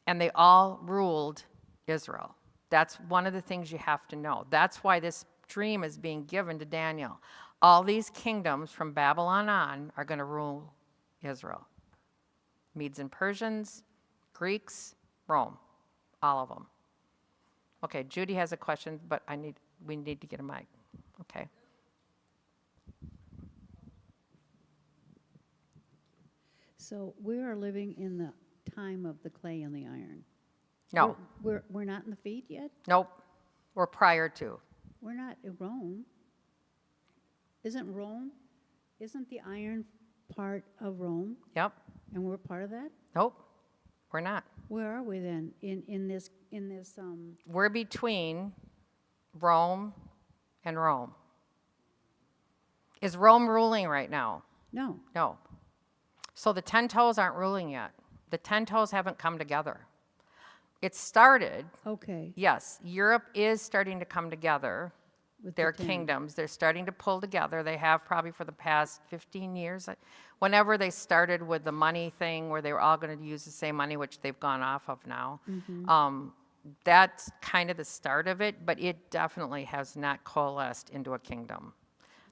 And they all ruled Israel. That's one of the things you have to know. That's why this dream is being given to Daniel. All these kingdoms from Babylon on are going to rule Israel. Medes and Persians, Greeks, Rome, all of them. Okay, Judy has a question, but we need to get a mic. Okay. So we are living in the time of the clay and the iron. No, We're not in the feet yet? nope, we're prior to. We're not in Rome. Isn't the iron part of Rome? Yep, And we're part of that? nope, we're not. Where are we then in this We're between Rome and Rome. Is Rome ruling right now? no. No. So the 10 toes aren't ruling yet. The 10 toes haven't come together. It started, Okay. yes, Europe is starting to come together. With Their the 10. kingdoms, they're starting to pull together. They have probably for the past 15 years. Whenever they started with the money thing where they were all going to use the same money, which they've gone off of now, that's kind of the start of it, but it definitely has not coalesced into a kingdom.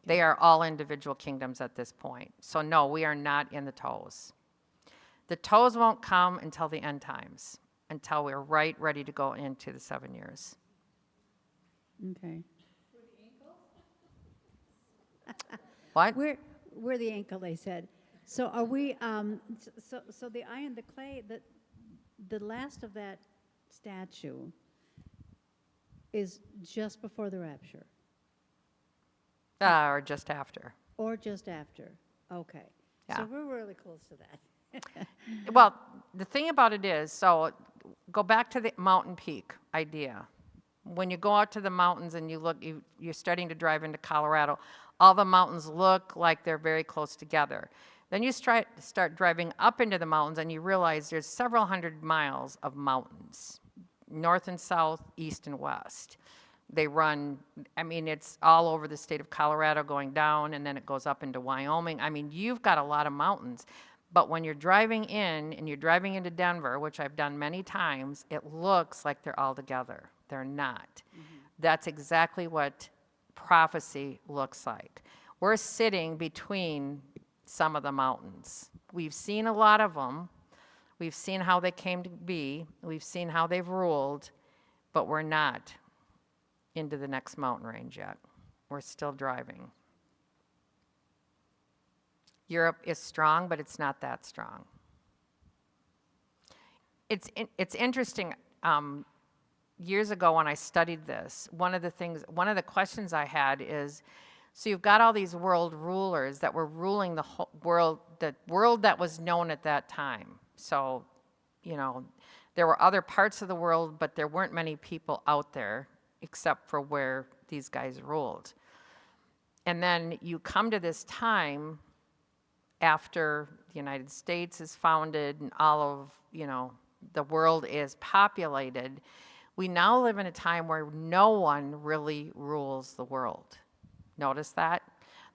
They are all individual kingdoms at this point. So no, we are not in the toes. The toes won't come until the end times, until we're ready to go into the 7 years. Okay. What? We're the ankle, they said. So are we, so the iron, the clay, the last of that statue is just before the rapture? Or just after. Or just after? Okay. Yeah. So we're really close to that. Well, the thing about it is, so go back to the mountain peak idea. When you go out to the mountains and you look, you're starting to drive into Colorado, all the mountains look like they're very close together. Then you start driving up into the mountains and you realize there's several hundred miles of mountains, north and south, east and west. They run, I mean, it's all over the state of Colorado going down, and then it goes up into Wyoming. I mean, you've got a lot of mountains. But when you're driving in, and you're driving into Denver, which I've done many times, it looks like they're all together. They're not. That's exactly what prophecy looks like. We're sitting between some of the mountains. We've seen a lot of them. We've seen how they came to be. We've seen how they've ruled, but we're not into the next mountain range yet. We're still driving. Europe is strong, but it's not that strong. It's interesting. Years ago when I studied this, one of the questions I had is, so you've got all these world rulers that were ruling the whole world, the world that was known at that time. So, there were other parts of the world, but there weren't many people out there except for where these guys ruled. And then you come to this time after the United States is founded and all of, the world is populated. We now live in a time where no one really rules the world. Notice that?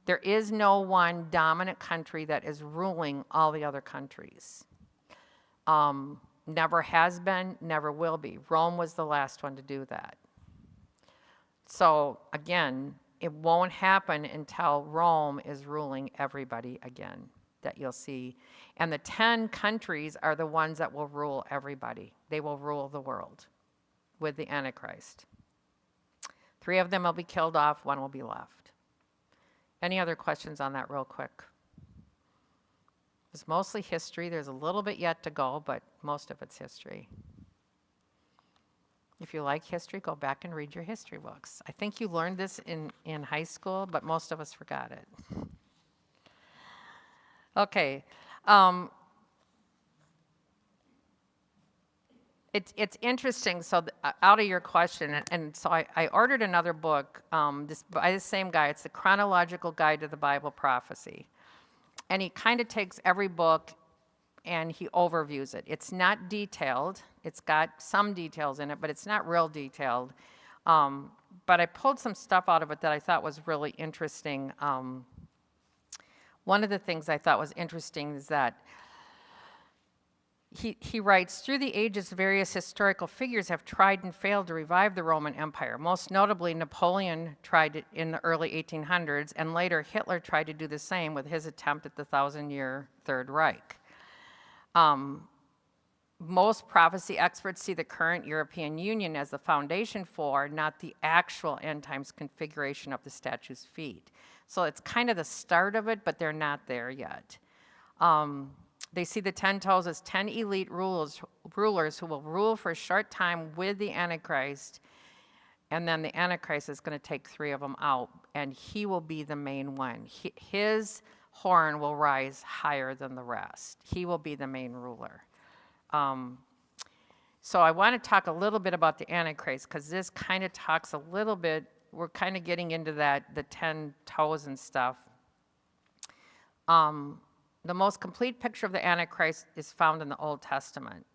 There is no one dominant country that is ruling all the other countries. Never has been, never will be. Rome was the last one to do that. So again, it won't happen until Rome is ruling everybody again, that you'll see. And the 10 countries are the ones that will rule everybody. They will rule the world with the Antichrist. 3 of them will be killed off, 1 will be left. Any other questions on that real quick? It's mostly history. There's a little bit yet to go, but most of it's history. If you like history, go back and read your history books. I think you learned this in high school, but most of us forgot it. Okay. It's interesting, so out of your question, and so I ordered another book by the same guy. It's the Chronological Guide to the Bible Prophecy. And he kind of takes every book and he overviews it. It's not detailed. It's got some details in it, but it's not real detailed. But I pulled some stuff out of it that I thought was really interesting. One of the things I thought was interesting is that he writes, through the ages, various historical figures have tried and failed to revive the Roman Empire. Most notably, Napoleon tried it in the early 1800s, and later Hitler tried to do the same with his attempt at the 1,000-year Third Reich. Most prophecy experts see the current European Union as the foundation for, not the actual end times configuration of the statue's feet. So it's kind of the start of it, but they're not there yet. They see the 10 toes as 10 elite rulers who will rule for a short time with the Antichrist, and then the Antichrist is going to take 3 of them out, and he will be the main one. His horn will rise higher than the rest. He will be the main ruler. So I want to talk a little bit about the Antichrist, because this kind of talks a little bit, we're kind of getting into that, the 10 toes and stuff. The most complete picture of the Antichrist is found in the Old Testament.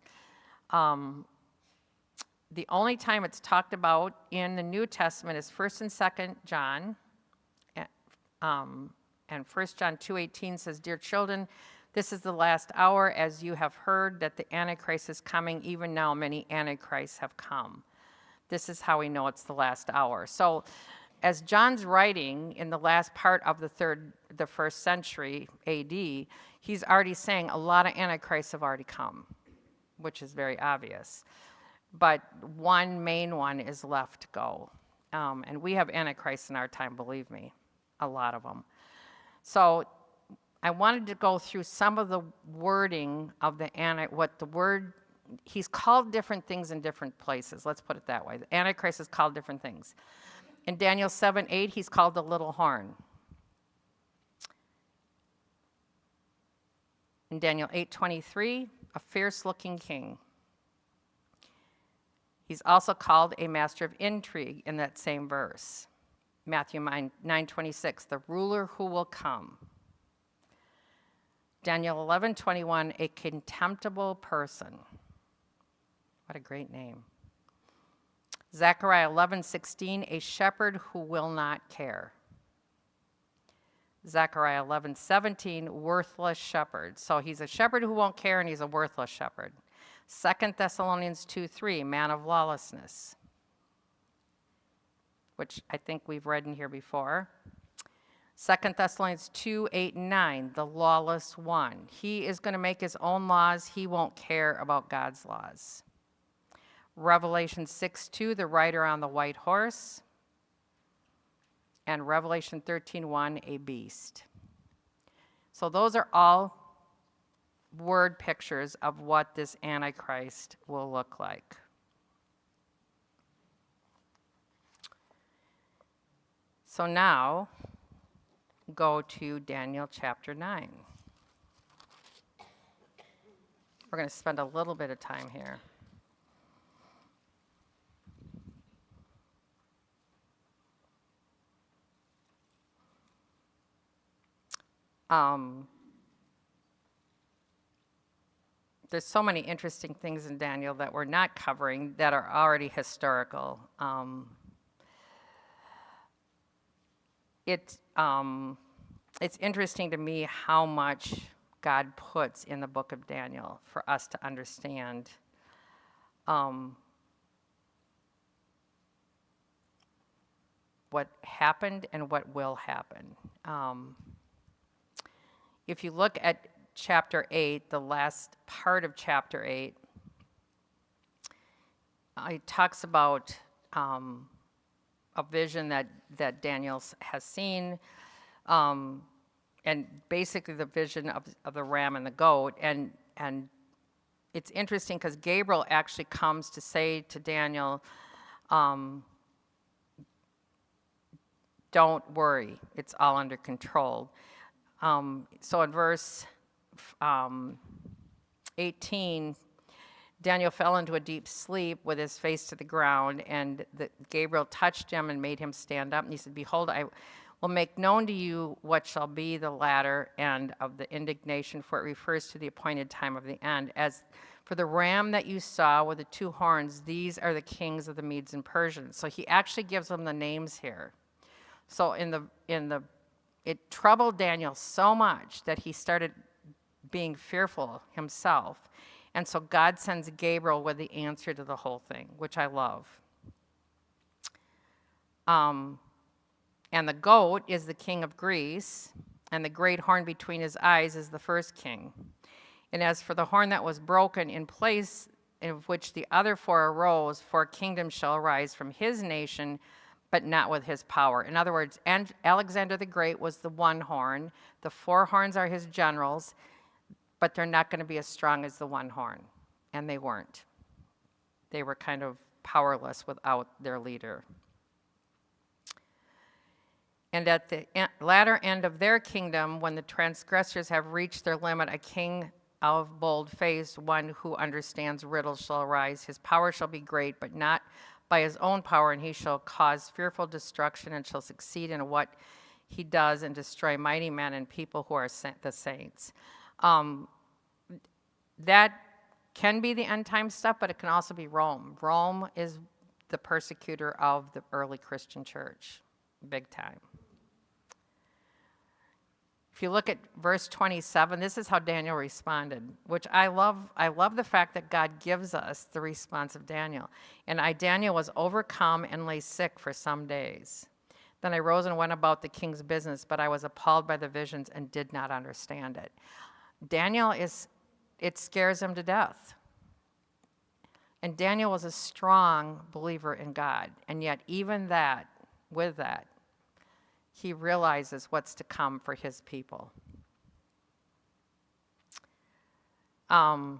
The only time it's talked about in the New Testament is 1st and 2nd John. And 1 John 2:18 says, "Dear children, this is the last hour, as you have heard that the Antichrist is coming. Even now many Antichrists have come." This is how we know it's the last hour. So as John's writing in the last part of the 1st century AD, he's already saying a lot of Antichrists have already come, which is very obvious. But one main one is left to go. And we have Antichrists in our time, believe me, a lot of them. So I wanted to go through some of the wording of he's called different things in different places. Let's put it that way. The Antichrist is called different things. In Daniel 7:8, he's called the little horn. In Daniel 8:23, a fierce-looking king. He's also called a master of intrigue in that same verse. Matthew 9:26, the ruler who will come. Daniel 11:21, a contemptible person. What a great name. Zechariah 11:16, a shepherd who will not care. Zechariah 11:17, worthless shepherd. So he's a shepherd who won't care, and he's a worthless shepherd. 2 Thessalonians 2:3, man of lawlessness, which I think we've read in here before. 2 Thessalonians 2:8 and 9, the lawless one. He is going to make his own laws. He won't care about God's laws. Revelation 6:2, the rider on the white horse. And Revelation 13:1, a beast. So those are all word pictures of what this Antichrist will look like. So now, go to Daniel chapter 9. We're going to spend a little bit of time here. There's so many interesting things in Daniel that we're not covering that are already historical. It's interesting to me how much God puts in the book of Daniel for us to understand. what happened and what will happen. If you look at chapter 8, the last part of chapter 8, it talks about a vision that Daniel has seen, and basically the vision of the ram and the goat. And it's interesting because Gabriel actually comes to say to Daniel, don't worry, it's all under control. So in verse 18, Daniel fell into a deep sleep with his face to the ground, and Gabriel touched him and made him stand up. And he said, behold, I will make known to you what shall be the latter end of the indignation, for it refers to the appointed time of the end. As for the ram that you saw with the 2 horns, these are the kings of the Medes and Persians. So he actually gives them the names here. So it troubled Daniel so much that he started being fearful himself. And so God sends Gabriel with the answer to the whole thing, which I love. And the goat is the king of Greece, and the great horn between his eyes is the first king. And as for the horn that was broken, in place of which the other 4 arose, 4 kingdoms shall arise from his nation, but not with his power. In other words, Alexander the Great was the 1 horn. The 4 horns are his generals, but they're not going to be as strong as the 1 horn. And they weren't. They were kind of powerless without their leader. And at the latter end of their kingdom, when the transgressors have reached their limit, a king of bold face, one who understands riddles, shall arise. His power shall be great, but not by his own power, and he shall cause fearful destruction and shall succeed in what he does and destroy mighty men and people who are the saints. That can be the end time stuff, but it can also be Rome. Rome is the persecutor of the early Christian church, big time. If you look at verse 27, this is how Daniel responded, which I love. I love the fact that God gives us the response of Daniel. And Daniel was overcome and lay sick for some days. Then I rose and went about the king's business, but I was appalled by the visions and did not understand it. Daniel it scares him to death. And Daniel was a strong believer in God. And yet even with that, he realizes what's to come for his people. So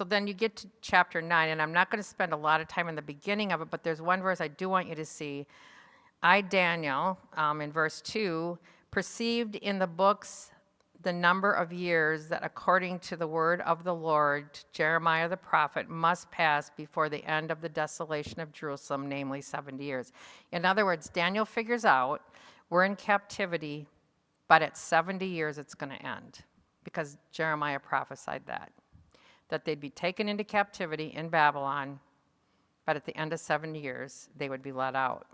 then you get to chapter 9, and I'm not going to spend a lot of time in the beginning of it, but there's one verse I do want you to see. I, Daniel, in verse 2, perceived in the books the number of years that according to the word of the Lord, Jeremiah the prophet, must pass before the end of the desolation of Jerusalem, namely 70 years. In other words, Daniel figures out we're in captivity, but at 70 years it's going to end, because Jeremiah prophesied that they'd be taken into captivity in Babylon, but at the end of 7 years they would be let out.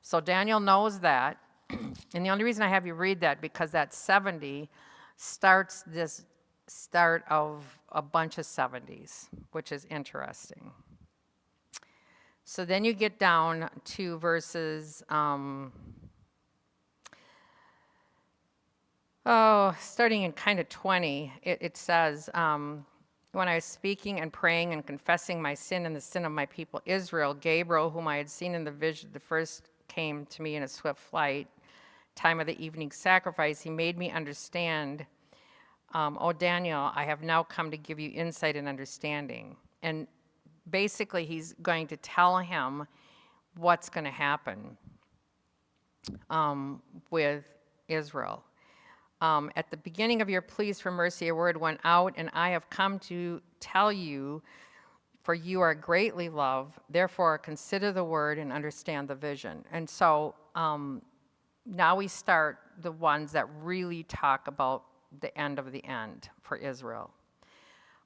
So Daniel knows that, and the only reason I have you read that, because that 70 starts this start of a bunch of 70s, which is interesting. So then you get down to verses, starting in kind of 20, it says, when I was speaking and praying and confessing my sin and the sin of my people Israel, Gabriel, whom I had seen in the vision, the first came to me in a swift flight, time of the evening sacrifice. He made me understand, O Daniel, I have now come to give you insight and understanding. And basically he's going to tell him what's going to happen with Israel. At the beginning of your pleas for mercy, a word went out, and I have come to tell you, for you are greatly loved. Therefore, consider the word and understand the vision. And so now we start the ones that really talk about the end of the end for Israel.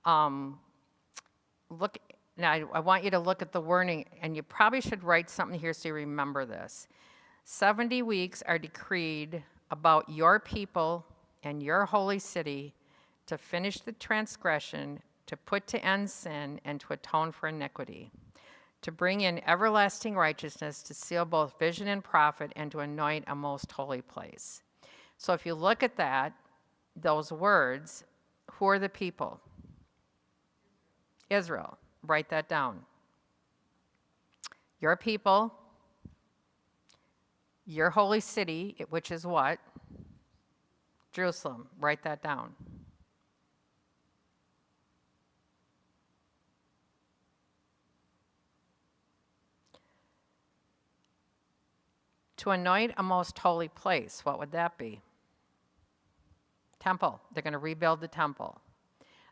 Now, I want you to look at the wording, and you probably should write something here so you remember this. 70 weeks are decreed about your people and your holy city to finish the transgression, to put to end sin, and to atone for iniquity, to bring in everlasting righteousness, to seal both vision and prophet, and to anoint a most holy place. So if you look at that, those words, who are the people? Israel. Write that down. Your people, your holy city, which is what? Jerusalem. Write that down. To anoint a most holy place, what would that be? Temple. They're going to rebuild the temple.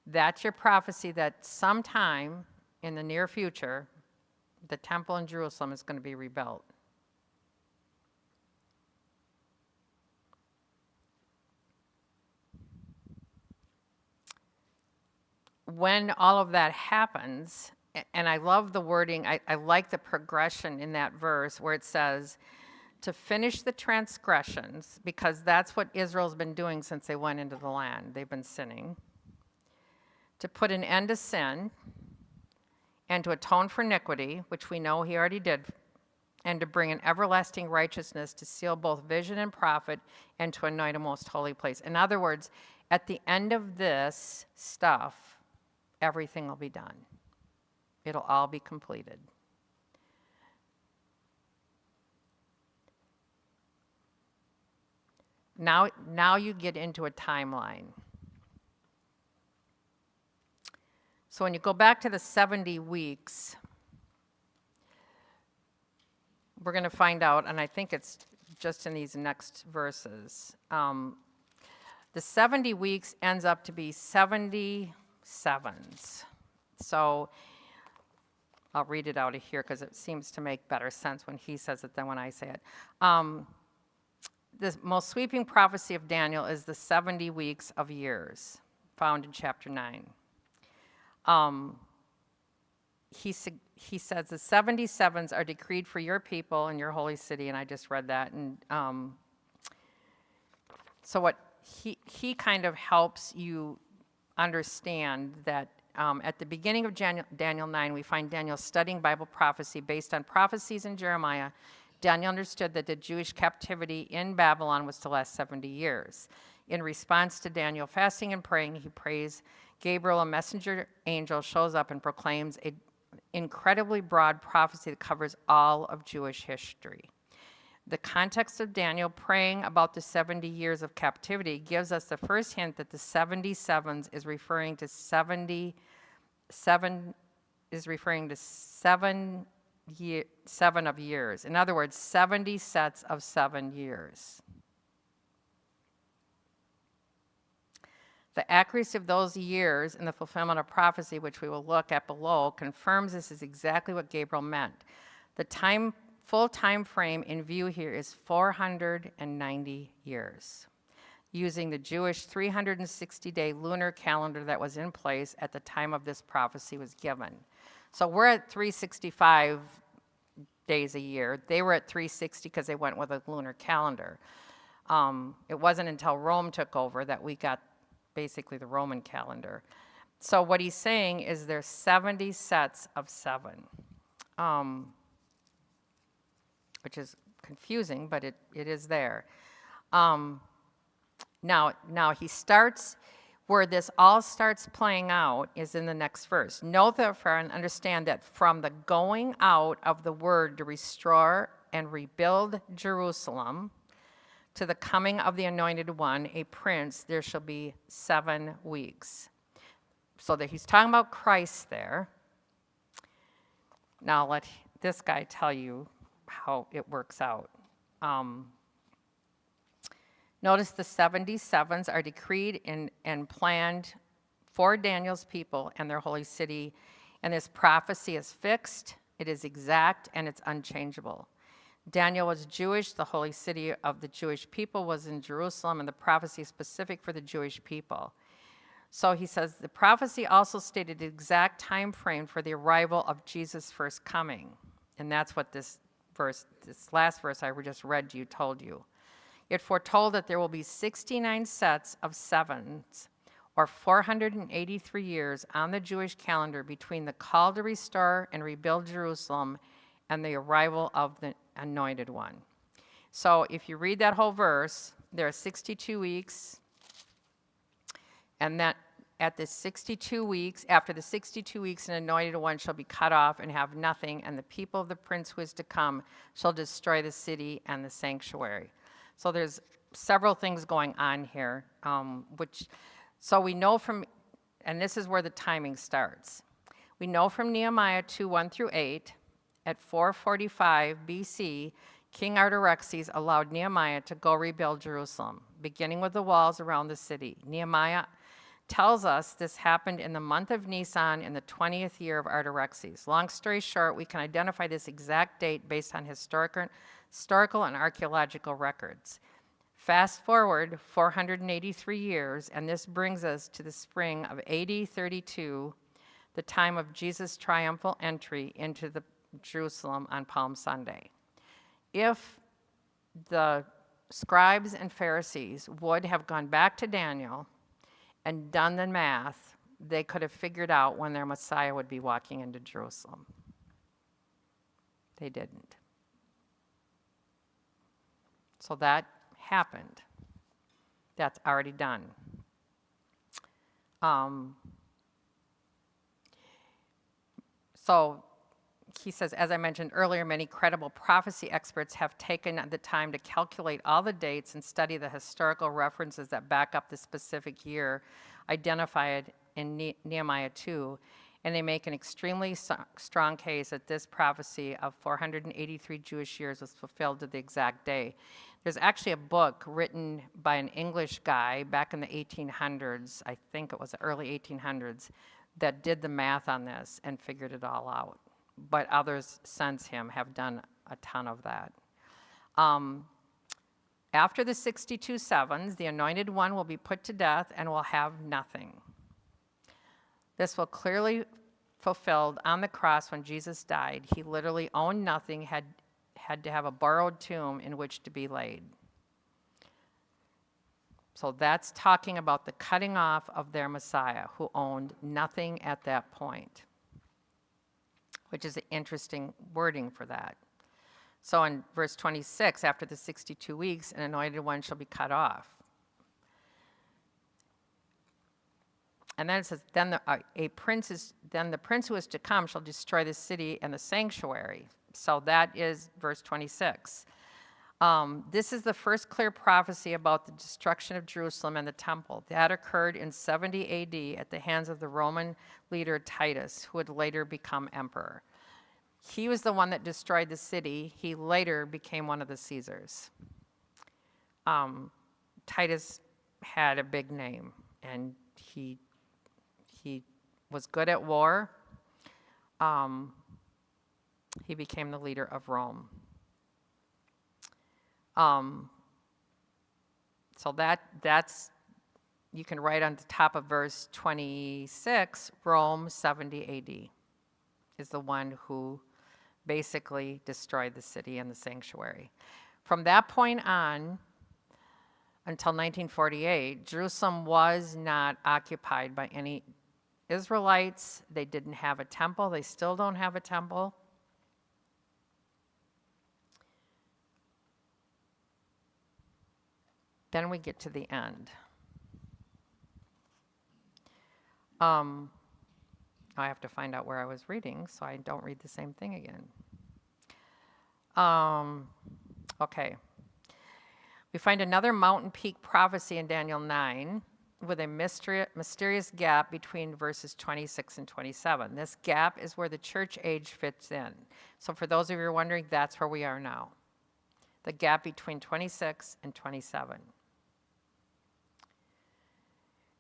That's your prophecy that sometime in the near future, the temple in Jerusalem is going to be rebuilt. When all of that happens, and I love the wording, I like the progression in that verse where it says, to finish the transgressions, because that's what Israel's been doing since they went into the land. They've been sinning. To put an end to sin, and to atone for iniquity, which we know he already did, and to bring an everlasting righteousness, to seal both vision and prophet, and to anoint a most holy place. In other words, at the end of this stuff, everything will be done. It'll all be completed. Now you get into a timeline. So when you go back to the 70 weeks, we're going to find out, and I think it's just in these next verses. The 70 weeks ends up to be 70 sevens. So I'll read it out of here because it seems to make better sense when he says it than when I say it. The most sweeping prophecy of Daniel is the 70 weeks of years, found in chapter 9. He says the 77s are decreed for your people and your holy city, and I just read that. And so what he kind of helps you understand that at the beginning of Daniel 9, we find Daniel studying Bible prophecy based on prophecies in Jeremiah. Daniel understood that the Jewish captivity in Babylon was to last 70 years. In response to Daniel fasting and praying, he prays. Gabriel, a messenger angel, shows up and proclaims an incredibly broad prophecy that covers all of Jewish history. The context of Daniel praying about the 70 years of captivity gives us the first hint that the 77s is referring to 7 of years. In other words, 70 sets of 7 years. The accuracy of those years in the fulfillment of prophecy, which we will look at below, confirms this is exactly what Gabriel meant. The full time frame in view here is 490 years, using the Jewish 360-day lunar calendar that was in place at the time of this prophecy was given. So we're at 365 days a year. They were at 360 because they went with a lunar calendar. It wasn't until Rome took over that we got basically the Roman calendar. So what he's saying is there's 70 sets of 7, which is confusing, but it is there. Now he starts, where this all starts playing out is in the next verse. Note therefore and understand that from the going out of the word to restore and rebuild Jerusalem to the coming of the Anointed One, a prince, there shall be 7 weeks. So that he's talking about Christ there. Now let this guy tell you how it works out. Notice the 77s are decreed and planned for Daniel's people and their holy city. And this prophecy is fixed, it is exact, and it's unchangeable. Daniel was Jewish. The holy city of the Jewish people was in Jerusalem, and the prophecy is specific for the Jewish people. So he says the prophecy also stated the exact time frame for the arrival of Jesus' first coming. And that's what this last verse I just read to you told you. It foretold that there will be 69 sets of 7s, or 483 years on the Jewish calendar between the call to restore and rebuild Jerusalem and the arrival of the Anointed One. So if you read that whole verse, there are 62 weeks, and that at the 62 weeks, after the 62 weeks, an anointed one shall be cut off and have nothing, and the people of the prince who is to come shall destroy the city and the sanctuary. So there's several things going on here, so we know from, and this is where the timing starts. We know from Nehemiah 2, 1-8, at 445 BC, King Artaxerxes allowed Nehemiah to go rebuild Jerusalem, beginning with the walls around the city. Nehemiah tells us this happened in the month of Nisan in the 20th year of Artaxerxes. Long story short, we can identify this exact date based on historical and archaeological records. Fast forward 483 years, and this brings us to the spring of AD 32, the time of Jesus' triumphal entry into the Jerusalem on Palm Sunday. If the scribes and Pharisees would have gone back to Daniel and done the math, they could have figured out when their Messiah would be walking into Jerusalem. They didn't. So that happened. That's already done. So he says, as I mentioned earlier, many credible prophecy experts have taken the time to calculate all the dates and study the historical references that back up the specific year identified in Nehemiah 2, and they make an extremely strong case that this prophecy of 483 Jewish years was fulfilled to the exact day. There's actually a book written by an English guy back in the 1800s, I think it was the early 1800s, that did the math on this and figured it all out. But others since him have done a ton of that. After the 62 sevens, the Anointed One will be put to death and will have nothing. This will clearly fulfilled on the cross when Jesus died. He literally owned nothing, had to have a borrowed tomb in which to be laid. So that's talking about the cutting off of their Messiah, who owned nothing at that point, which is an interesting wording for that. So in verse 26, after the 62 weeks, an anointed one shall be cut off. And then it says, then the prince who is to come shall destroy the city and the sanctuary. So that is verse 26. This is the first clear prophecy about the destruction of Jerusalem and the temple. That occurred in 70 AD at the hands of the Roman leader Titus, who would later become emperor. He was the one that destroyed the city. He later became one of the Caesars. Titus had a big name, and he was good at war. He became the leader of Rome. So that's, you can write on the top of verse 26, Rome 70 AD is the one who basically destroyed the city and the sanctuary. From that point on, until 1948, Jerusalem was not occupied by any Israelites. They didn't have a temple. They still don't have a temple. Then we get to the end. I have to find out where I was reading so I don't read the same thing again. Okay. We find another mountain peak prophecy in Daniel 9 with a mysterious gap between verses 26 and 27. This gap is where the church age fits in. So for those of you who are wondering, that's where we are now. The gap between 26 and 27.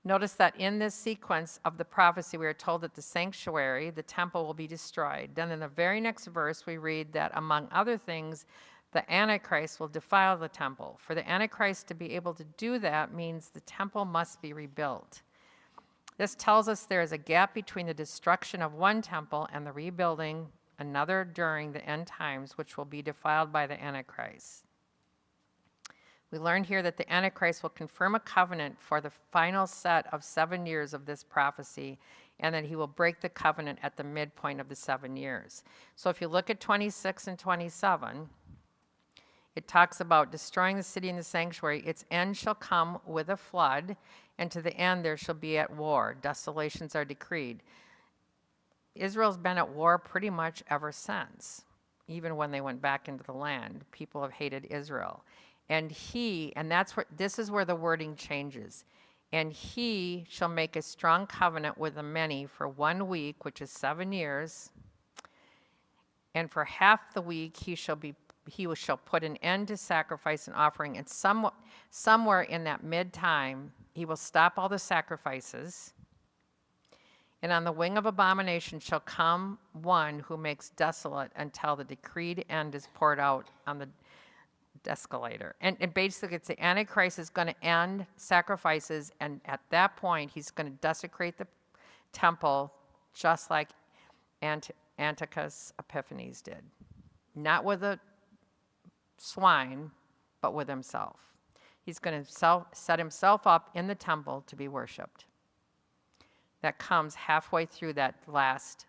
Notice that in this sequence of the prophecy, we are told that the sanctuary, the temple, will be destroyed. Then in the very next verse, we read that, among other things, the Antichrist will defile the temple. For the Antichrist to be able to do that means the temple must be rebuilt. This tells us there is a gap between the destruction of one temple and the rebuilding another during the end times, which will be defiled by the Antichrist. We learn here that the Antichrist will confirm a covenant for the final set of 7 years of this prophecy, and that he will break the covenant at the midpoint of the 7 years. So if you look at 26 and 27, it talks about destroying the city and the sanctuary. Its end shall come with a flood, and to the end there shall be at war. Desolations are decreed. Israel's been at war pretty much ever since. Even when they went back into the land, people have hated Israel. And this is where the wording changes. And he shall make a strong covenant with the many for 1 week, which is 7 years. And for half the week he shall put an end to sacrifice and offering. And somewhere in that mid-time, he will stop all the sacrifices. And on the wing of abomination shall come one who makes desolate until the decreed end is poured out on the desolator. And basically, it's the Antichrist is going to end sacrifices, and at that point, he's going to desecrate the temple just like Antiochus Epiphanes did. Not with a swine, but with himself. He's going to set himself up in the temple to be worshipped. That comes halfway through that last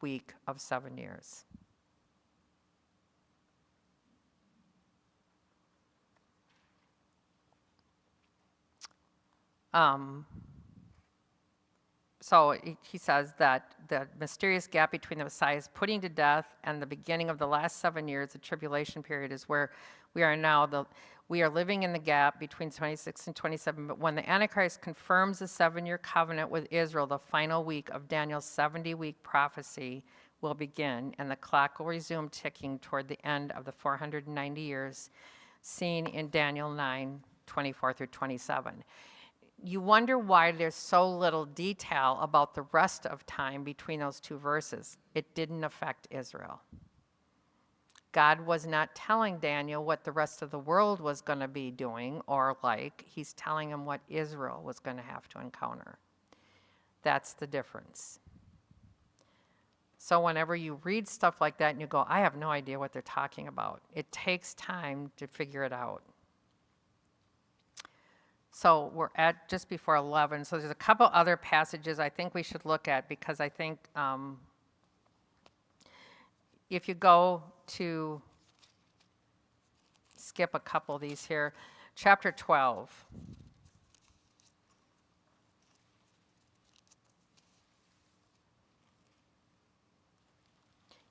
week of 7 years. So he says that the mysterious gap between the Messiah's putting to death and the beginning of the last 7 years, the tribulation period, is where we are now. We are living in the gap between 26 and 27, but when the Antichrist confirms the 7-year covenant with Israel, the final week of Daniel's 70-week prophecy will begin, and the clock will resume ticking toward the end of the 490 years seen in Daniel 9, 24 through 27. You wonder why there's so little detail about the rest of time between those two verses. It didn't affect Israel. God was not telling Daniel what the rest of the world was going to be doing or like. He's telling him what Israel was going to have to encounter. That's the difference. So whenever you read stuff like that and you go, I have no idea what they're talking about, it takes time to figure it out. So we're at just before 11. So there's a couple other passages I think we should look at, because I think if you go to skip a couple of these here, chapter 12.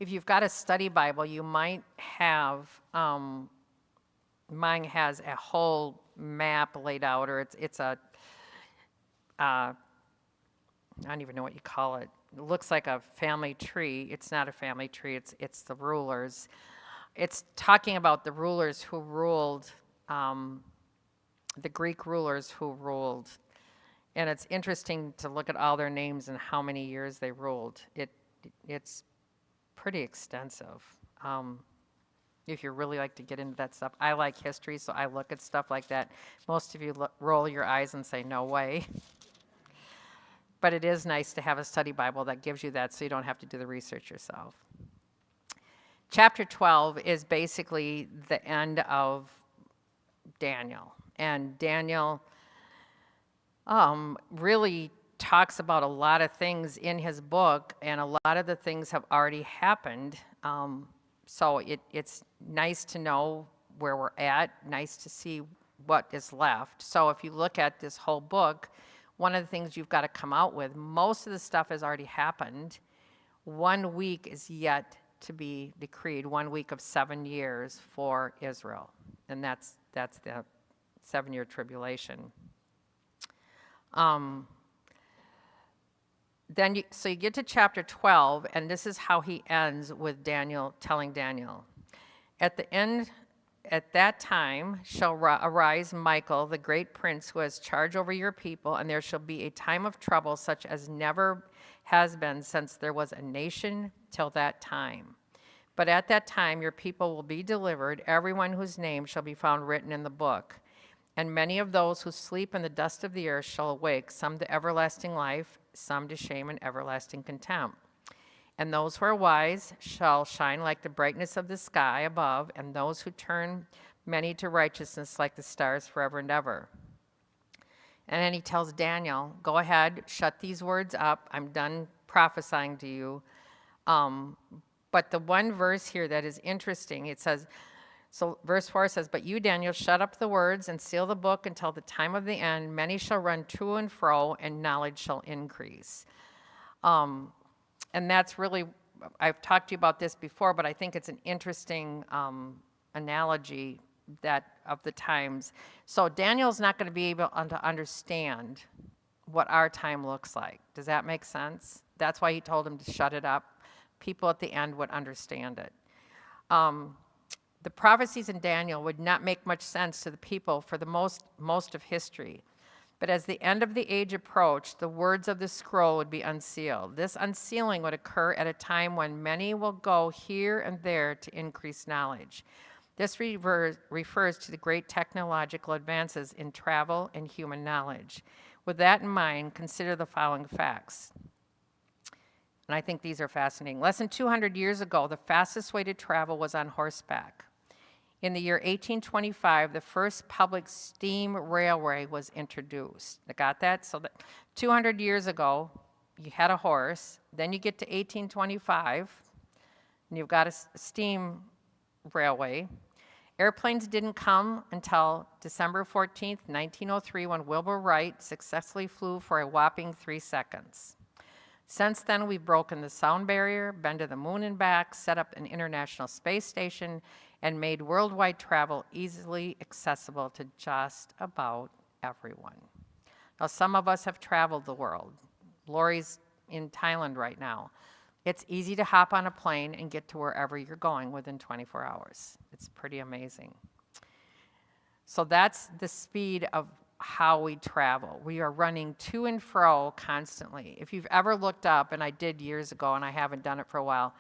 If you've got a study Bible, you might have, mine has a whole map laid out, or it's a, I don't even know what you call it. It looks like a family tree. It's not a family tree, it's the rulers. It's talking about the rulers who ruled, the Greek rulers who ruled. And it's interesting to look at all their names and how many years they ruled. It's pretty extensive. If you really like to get into that stuff. I like history, so I look at stuff like that. Most of you roll your eyes and say, no way. But it is nice to have a study Bible that gives you that so you don't have to do the research yourself. Chapter 12 is basically the end of Daniel. And Daniel really talks about a lot of things in his book, and a lot of the things have already happened. So it's nice to know where we're at, nice to see what is left. So if you look at this whole book, one of the things you've got to come out with, most of the stuff has already happened. 1 week is yet to be decreed, 1 week of 7 years for Israel. And that's the 7-year tribulation. So you get to chapter 12, and this is how he ends with Daniel telling Daniel, at that time shall arise Michael, the great prince who has charge over your people, and there shall be a time of trouble such as never has been since there was a nation till that time. But at that time your people will be delivered, everyone whose name shall be found written in the book. And many of those who sleep in the dust of the earth shall awake, some to everlasting life, some to shame and everlasting contempt. And those who are wise shall shine like the brightness of the sky above, and those who turn many to righteousness like the stars forever and ever. And then he tells Daniel, go ahead, shut these words up. I'm done prophesying to you. But the one verse here that is interesting, it says, so verse 4 says, but you, Daniel, shut up the words and seal the book until the time of the end. Many shall run to and fro, and knowledge shall increase. And that's really, I've talked to you about this before, but I think it's an interesting analogy that of the times. So Daniel's not going to be able to understand what our time looks like. Does that make sense? That's why he told him to shut it up. People at the end would understand it. The prophecies in Daniel would not make much sense to the people for the most of history. But as the end of the age approached, the words of the scroll would be unsealed. This unsealing would occur at a time when many will go here and there to increase knowledge. This refers to the great technological advances in travel and human knowledge. With that in mind, consider the following facts. And I think these are fascinating. Less than 200 years ago, the fastest way to travel was on horseback. In the year 1825, the first public steam railway was introduced. I got that? So that 200 years ago, you had a horse. Then you get to 1825, and you've got a steam railway. Airplanes didn't come until December 14th, 1903, when Wilbur Wright successfully flew for a whopping 3 seconds. Since then, we've broken the sound barrier, been to the moon and back, set up an international space station, and made worldwide travel easily accessible to just about everyone. Now, some of us have traveled the world. Lori's in Thailand right now. It's easy to hop on a plane and get to wherever you're going within 24 hours. It's pretty amazing. So that's the speed of how we travel. We are running to and fro constantly. If you've ever looked up, and I did years ago and I haven't done it for a while,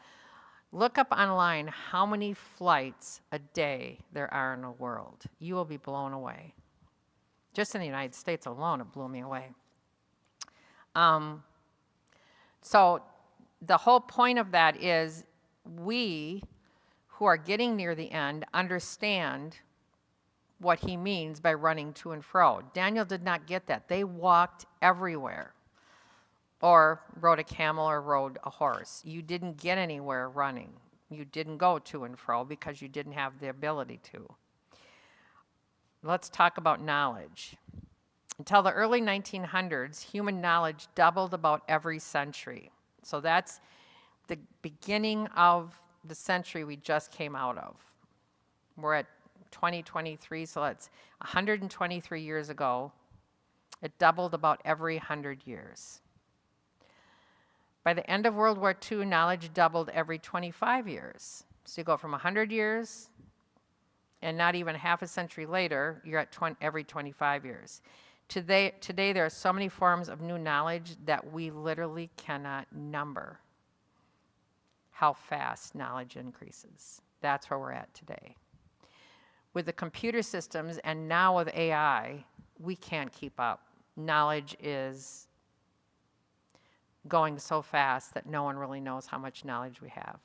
look up online how many flights a day there are in the world. You will be blown away. Just in the United States alone, it blew me away. So the whole point of that is we who are getting near the end understand what he means by running to and fro. Daniel did not get that. They walked everywhere or rode a camel or rode a horse. You didn't get anywhere running. You didn't go to and fro because you didn't have the ability to. Let's talk about knowledge. Until the early 1900s, human knowledge doubled about every century. So that's the beginning of the century we just came out of. We're at 2023, so that's 123 years ago. It doubled about every 100 years. By the end of World War II, knowledge doubled every 25 years. So you go from 100 years, and not even half a century later, you're at every 25 years. Today, there are so many forms of new knowledge that we literally cannot number how fast knowledge increases. That's where we're at today. With the computer systems and now with AI, we can't keep up. Knowledge is going so fast that no one really knows how much knowledge we have.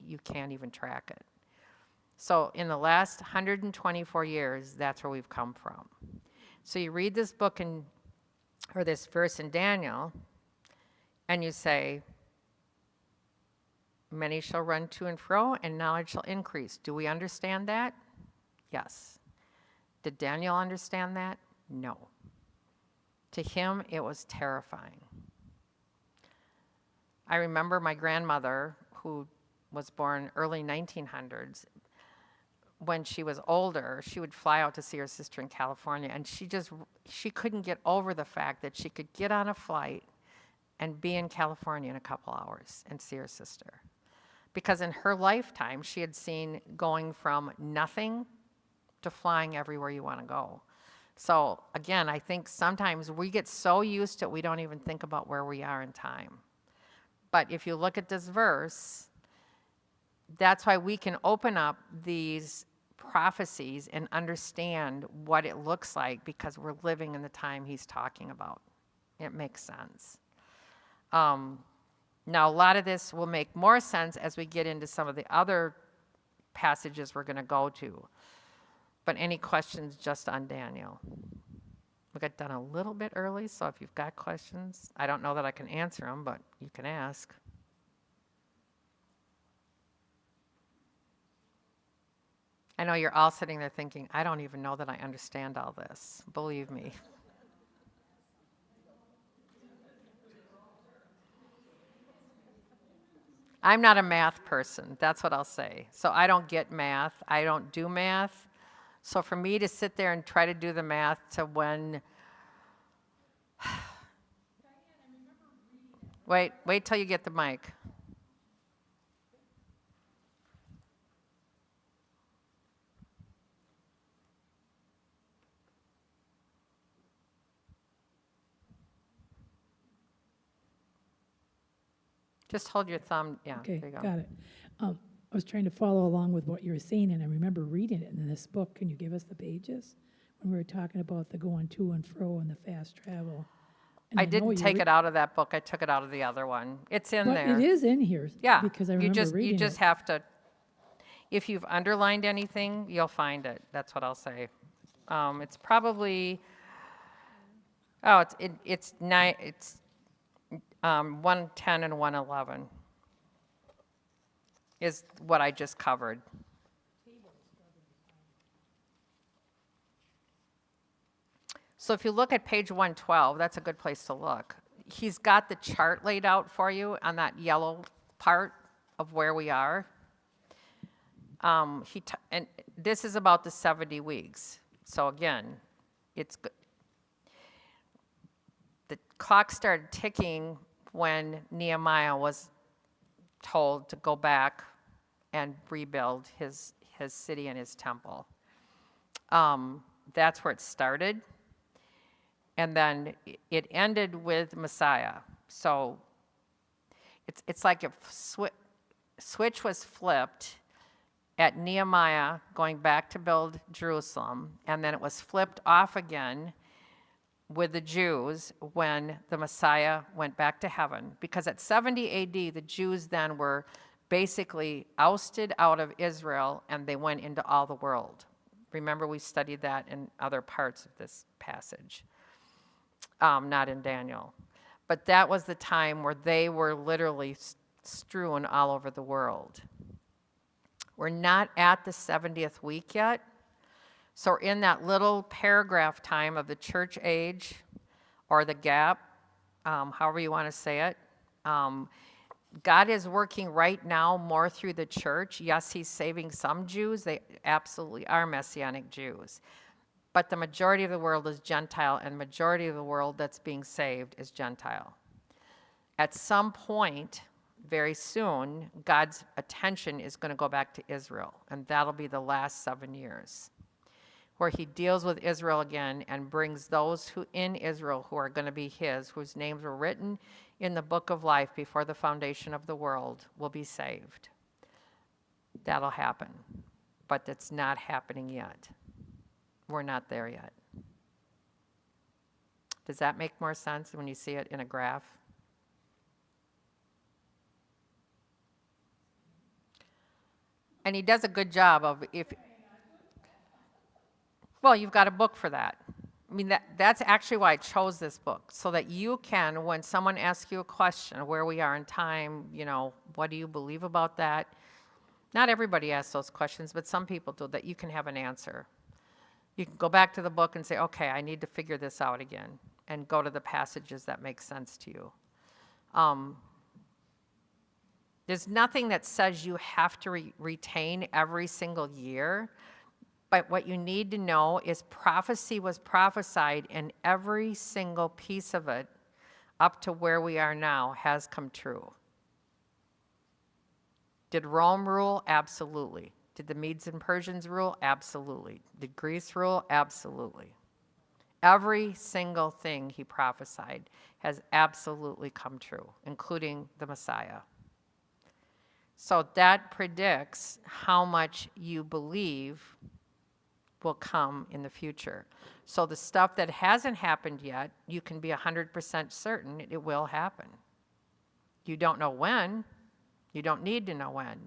You can't even track it. So in the last 124 years, that's where we've come from. So you read this book or this verse in Daniel, and you say, many shall run to and fro, and knowledge shall increase. Do we understand that? Yes. Did Daniel understand that? No. To him, it was terrifying. I remember my grandmother, who was born early 1900s, when she was older, she would fly out to see her sister in California, and she couldn't get over the fact that she could get on a flight and be in California in a couple hours and see her sister. Because in her lifetime, she had seen going from nothing to flying everywhere you want to go. So again, I think sometimes we get so used to it, we don't even think about where we are in time. But if you look at this verse, that's why we can open up these prophecies and understand what it looks like, because we're living in the time he's talking about. It makes sense. Now, a lot of this will make more sense as we get into some of the other passages we're going to go to. But any questions just on Daniel? We got done a little bit early, so if you've got questions, I don't know that I can answer them, but you can ask. I know you're all sitting there thinking, I don't even know that I understand all this. Believe me. I'm not a math person. That's what I'll say. So I don't get math. I don't do math. So for me to sit there and try to do the math to when... Wait till you get the mic. Just hold your thumb, yeah, Okay, there you go. got it. I was trying to follow along with what you were saying, and I remember reading it in this book. Can you give us the pages? When we were talking about the going to and fro and the fast travel. And I know didn't you take re- it out of that book. I took it out of the other one. It's in But there. it is in here. Yeah. Because I you remember just reading You just it. have to, if you've underlined anything, you'll find it. That's what I'll say. It's probably, it's 110 and 111 is what I just covered. So if you look at page 112, that's a good place to look. He's got the chart laid out for you on that yellow part of where we are. And this is about the 70 weeks. So again, the clock started ticking when Nehemiah was told to go back and rebuild his city and his temple. That's where it started. And then it ended with Messiah. So it's like if switch was flipped at Nehemiah going back to build Jerusalem, and then it was flipped off again with the Jews when the Messiah went back to heaven. Because at 70 AD, the Jews then were basically ousted out of Israel, and they went into all the world. Remember, we studied that in other parts of this passage. Not in Daniel. But that was the time where they were literally strewn all over the world. We're not at the 70th week yet. So we're in that little paragraph time of the church age or the gap, however you want to say it. God is working right now more through the church. Yes, he's saving some Jews. They absolutely are Messianic Jews. But the majority of the world is Gentile, and the majority of the world that's being saved is Gentile. At some point, very soon, God's attention is going to go back to Israel, and that'll be the last 7 years, where he deals with Israel again and brings those who in Israel who are going to be his, whose names were written in the book of life before the foundation of the world, will be saved. That'll happen, but it's not happening yet. We're not there yet. Does that make more sense when you see it in a graph? And he does a good job of well, you've got a book for that. I mean, that's actually why I chose this book, so that you can, when someone asks you a question, where we are in time, what do you believe about that? Not everybody asks those questions, but some people do, that you can have an answer. You can go back to the book and say, okay, I need to figure this out again, and go to the passages that make sense to you. There's nothing that says you have to retain every single year, but what you need to know is prophecy was prophesied, and every single piece of it up to where we are now has come true. Did Rome rule? Absolutely. Did the Medes and Persians rule? Absolutely. Did Greece rule? Absolutely. Every single thing he prophesied has absolutely come true, including the Messiah. So that predicts how much you believe will come in the future. So the stuff that hasn't happened yet, you can be 100% certain it will happen. You don't know when. You don't need to know when.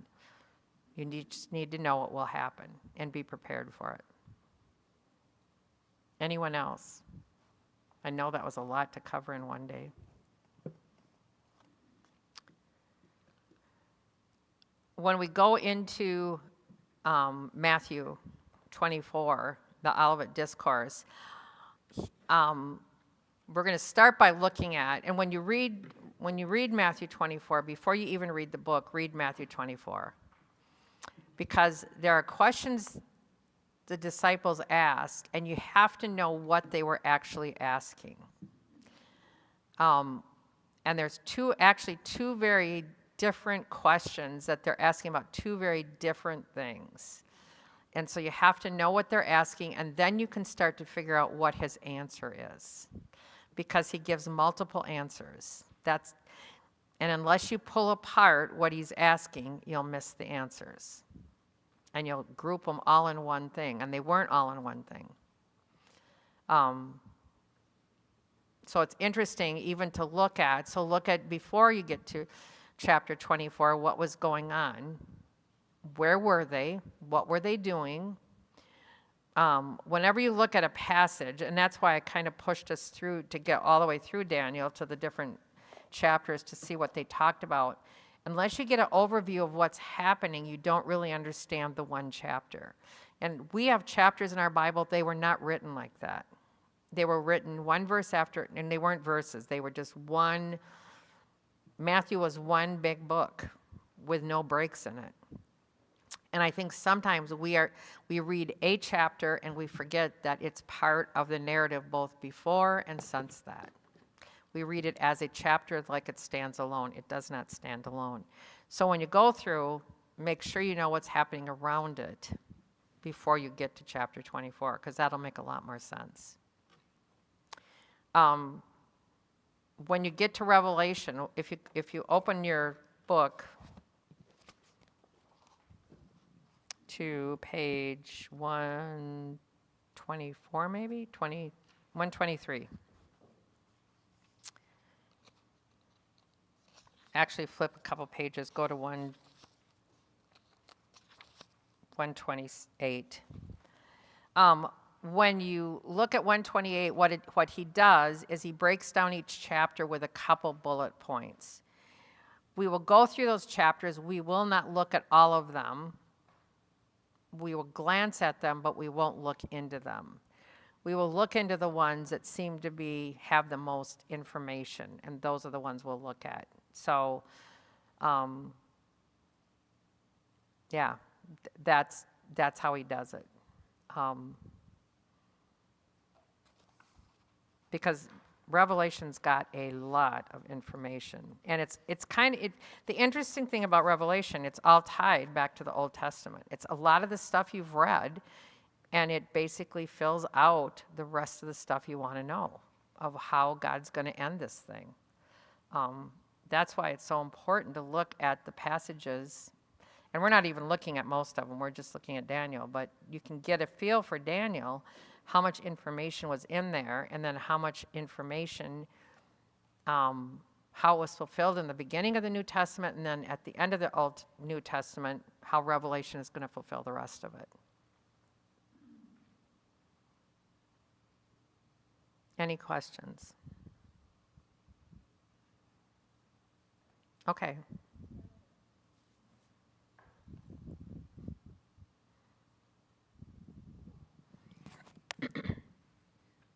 Just need to know what will happen and be prepared for it. Anyone else? I know that was a lot to cover in one day. When we go into Matthew 24, the Olivet Discourse, we're going to start by looking at, and when you read Matthew 24, before you even read the book, read Matthew 24. Because there are questions the disciples asked, and you have to know what they were actually asking. And there's two very different questions that they're asking about two very different things. And so you have to know what they're asking, and then you can start to figure out what his answer is. Because he gives multiple answers. And unless you pull apart what he's asking, you'll miss the answers. And you'll group them all in one thing, and they weren't all in one thing. So it's interesting even to look at. So look at, before you get to chapter 24, what was going on. Where were they? What were they doing? Whenever you look at a passage, and that's why I kind of pushed us through to get all the way through Daniel to the different chapters to see what they talked about. Unless you get an overview of what's happening, you don't really understand the one chapter. And we have chapters in our Bible, they were not written like that. They were written one verse after, and they weren't verses. They were just one. Matthew was one big book with no breaks in it. And I think sometimes we read a chapter and we forget that it's part of the narrative both before and since that. We read it as a chapter like it stands alone. It does not stand alone. So when you go through, make sure you know what's happening around it before you get to chapter 24, because that'll make a lot more sense. When you get to Revelation, if you open your book to page 124 maybe, 123. Actually flip a couple pages, go to 128. When you look at 128, what he does is he breaks down each chapter with a couple bullet points. We will go through those chapters. We will not look at all of them. We will glance at them, but we won't look into them. We will look into the ones that seem to have the most information, and those are the ones we'll look at. So, yeah, that's how he does it. Because Revelation's got a lot of information, and it's kind of the interesting thing about Revelation. It's all tied back to the Old Testament. It's a lot of the stuff you've read, and it basically fills out the rest of the stuff you want to know of how God's going to end this thing. That's why it's so important to look at the passages, and we're not even looking at most of them. We're just looking at Daniel, but you can get a feel for Daniel, how much information was in there, and then how much information, how it was fulfilled in the beginning of the New Testament, and then at the end of the New Testament, how Revelation is going to fulfill the rest of it. Any questions? Okay.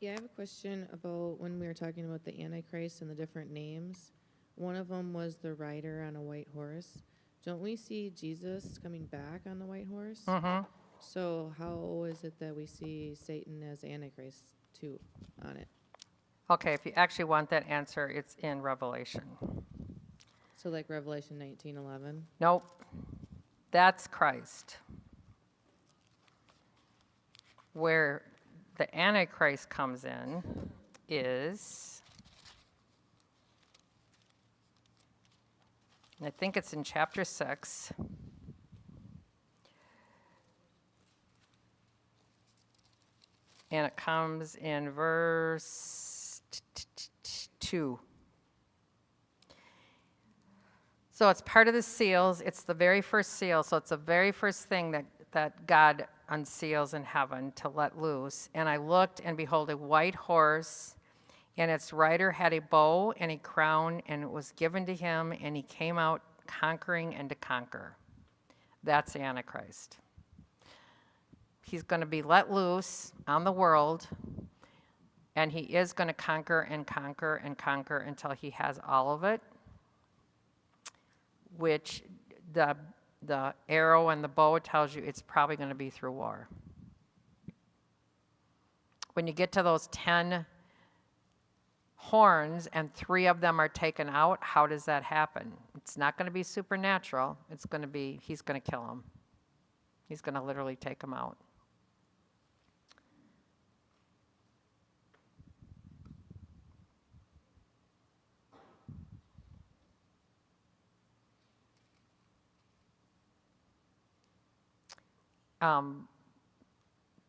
Yeah, I have a question about when we were talking about the Antichrist and the different names. One of them was the rider on a white horse. Don't we see Jesus coming back on the white horse? Mm-hmm. So how is it that we see Satan as Antichrist too on it? Okay, if you actually want that answer, it's in Revelation. So like Revelation 19:11. Nope. That's Christ. Where the Antichrist comes in is, I think it's in chapter 6. And it comes in verse 2. So it's part of the seals. It's the very first seal. So it's the very first thing that God unseals in heaven to let loose. And I looked, and behold, a white horse, and its rider had a bow and a crown, and it was given to him, and he came out conquering and to conquer. That's the Antichrist. He's going to be let loose on the world, and he is going to conquer and conquer and conquer until he has all of it, which the arrow and the bow tells you it's probably going to be through war. When you get to those 10 horns and 3 of them are taken out, how does that happen? It's not going to be supernatural. It's going to be, he's going to kill them. He's going to literally take them out.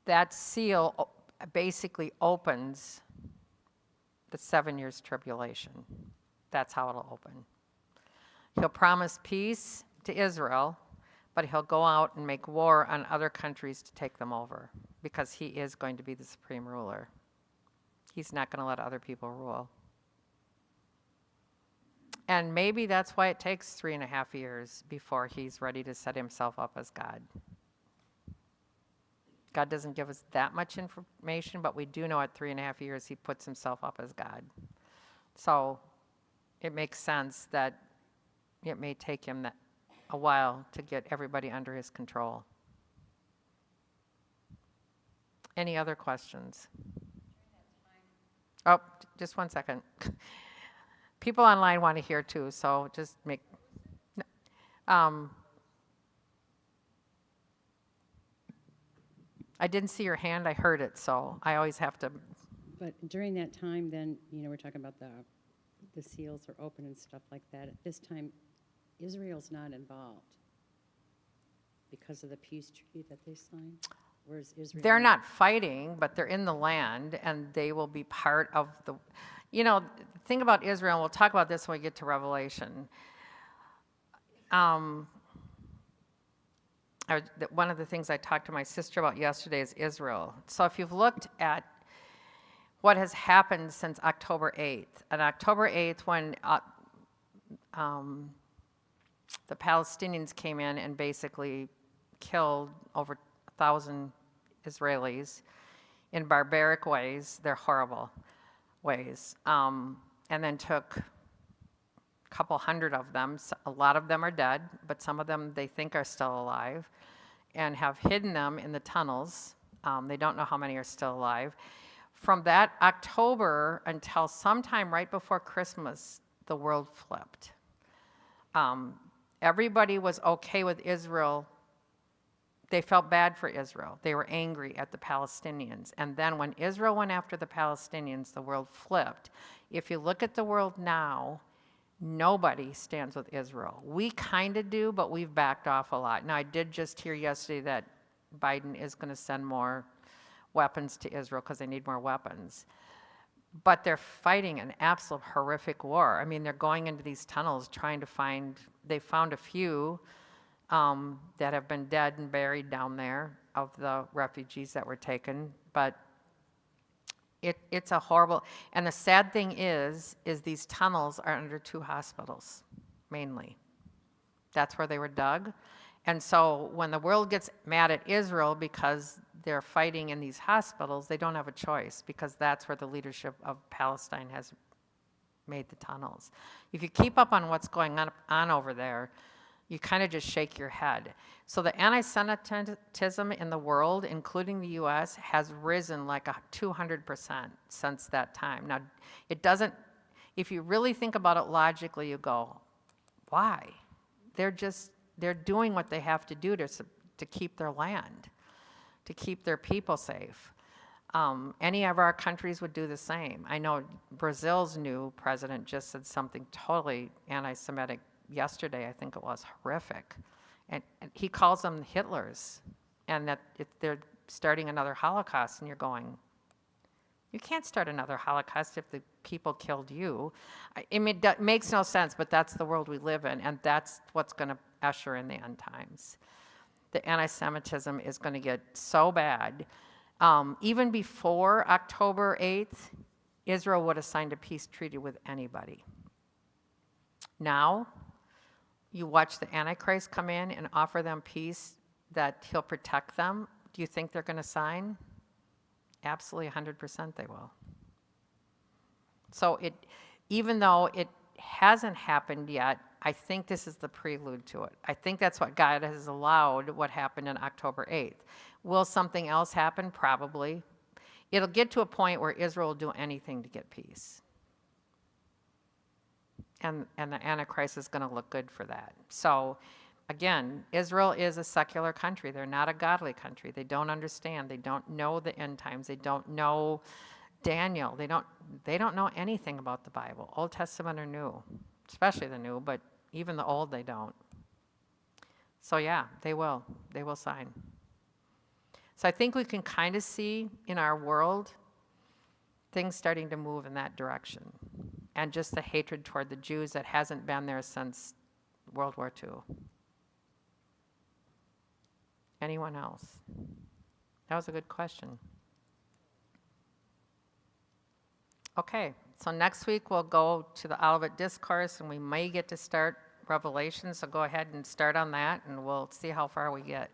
That seal basically opens the 7 years tribulation. That's how it'll open. He'll promise peace to Israel, but he'll go out and make war on other countries to take them over, because he is going to be the supreme ruler. He's not going to let other people rule. And maybe that's why it takes 3.5 years before he's ready to set himself up as God. God doesn't give us that much information, but we do know at 3.5 years he puts himself up as God. So it makes sense that it may take him a while to get everybody under his control. Any other questions? Oh, just one second. People online want to hear too, so just make... I didn't see your hand, I heard it, so I always have to... But during that time, then, we're talking about the seals are open and stuff like that. At this time, Israel's not involved because of the peace treaty that they signed. Whereas Israel... They're not fighting, but they're in the land, and they will be part of the... the thing about Israel, and we'll talk about this when we get to Revelation. One of the things I talked to my sister about yesterday is Israel. So if you've looked at what has happened since October 8th, on October 8th when the Palestinians came in and basically killed over 1,000 Israelis in barbaric ways, they're horrible ways, and then took a couple hundred of them. A lot of them are dead, but some of them they think are still alive, and have hidden them in the tunnels. They don't know how many are still alive. From that October until sometime right before Christmas, the world flipped. Everybody was okay with Israel. They felt bad for Israel. They were angry at the Palestinians. And then when Israel went after the Palestinians, the world flipped. If you look at the world now, nobody stands with Israel. We kind of do, but we've backed off a lot. Now, I did just hear yesterday that Biden is going to send more weapons to Israel because they need more weapons. But they're fighting an absolute horrific war. I mean, they're going into these tunnels trying to find, they found a few that have been dead and buried down there of the refugees that were taken. But it's a horrible, and the sad thing is these tunnels are under 2 hospitals, mainly. That's where they were dug. And so when the world gets mad at Israel because they're fighting in these hospitals, they don't have a choice, because that's where the leadership of Palestine has made the tunnels. If you keep up on what's going on over there, you kind of just shake your head. So the anti-Semitism in the world, including the U.S., has risen like 200% since that time. Now, it doesn't, if you really think about it logically, you go, why? They're doing what they have to do to keep their land, to keep their people safe. Any of our countries would do the same. I know Brazil's new president just said something totally anti-Semitic yesterday, I think it was, horrific. And he calls them Hitlers, and that they're starting another Holocaust, and you're going, You can't start another Holocaust if the people killed you. I mean, it makes no sense, but that's the world we live in, and that's what's going to usher in the end times. The anti-Semitism is going to get so bad. Even before October 8th, Israel would have signed a peace treaty with anybody. Now, you watch the Antichrist come in and offer them peace that he'll protect them. Do you think they're going to sign? Absolutely 100% they will. So even though it hasn't happened yet, I think this is the prelude to it. I think that's what God has allowed what happened on October 8th. Will something else happen? Probably. It'll get to a point where Israel will do anything to get peace. And the Antichrist is going to look good for that. So, again, Israel is a secular country. They're not a godly country. They don't understand. They don't know the end times. They don't know Daniel. They don't know anything about the Bible, Old Testament or New, especially the New, but even the Old they don't. So yeah, they will sign. So I think we can kind of see in our world things starting to move in that direction, and just the hatred toward the Jews that hasn't been there since World War II. Anyone else? That was a good question. Okay, so next week we'll go to the Olivet Discourse, and we may get to start Revelation, so go ahead and start on that, and we'll see how far we get.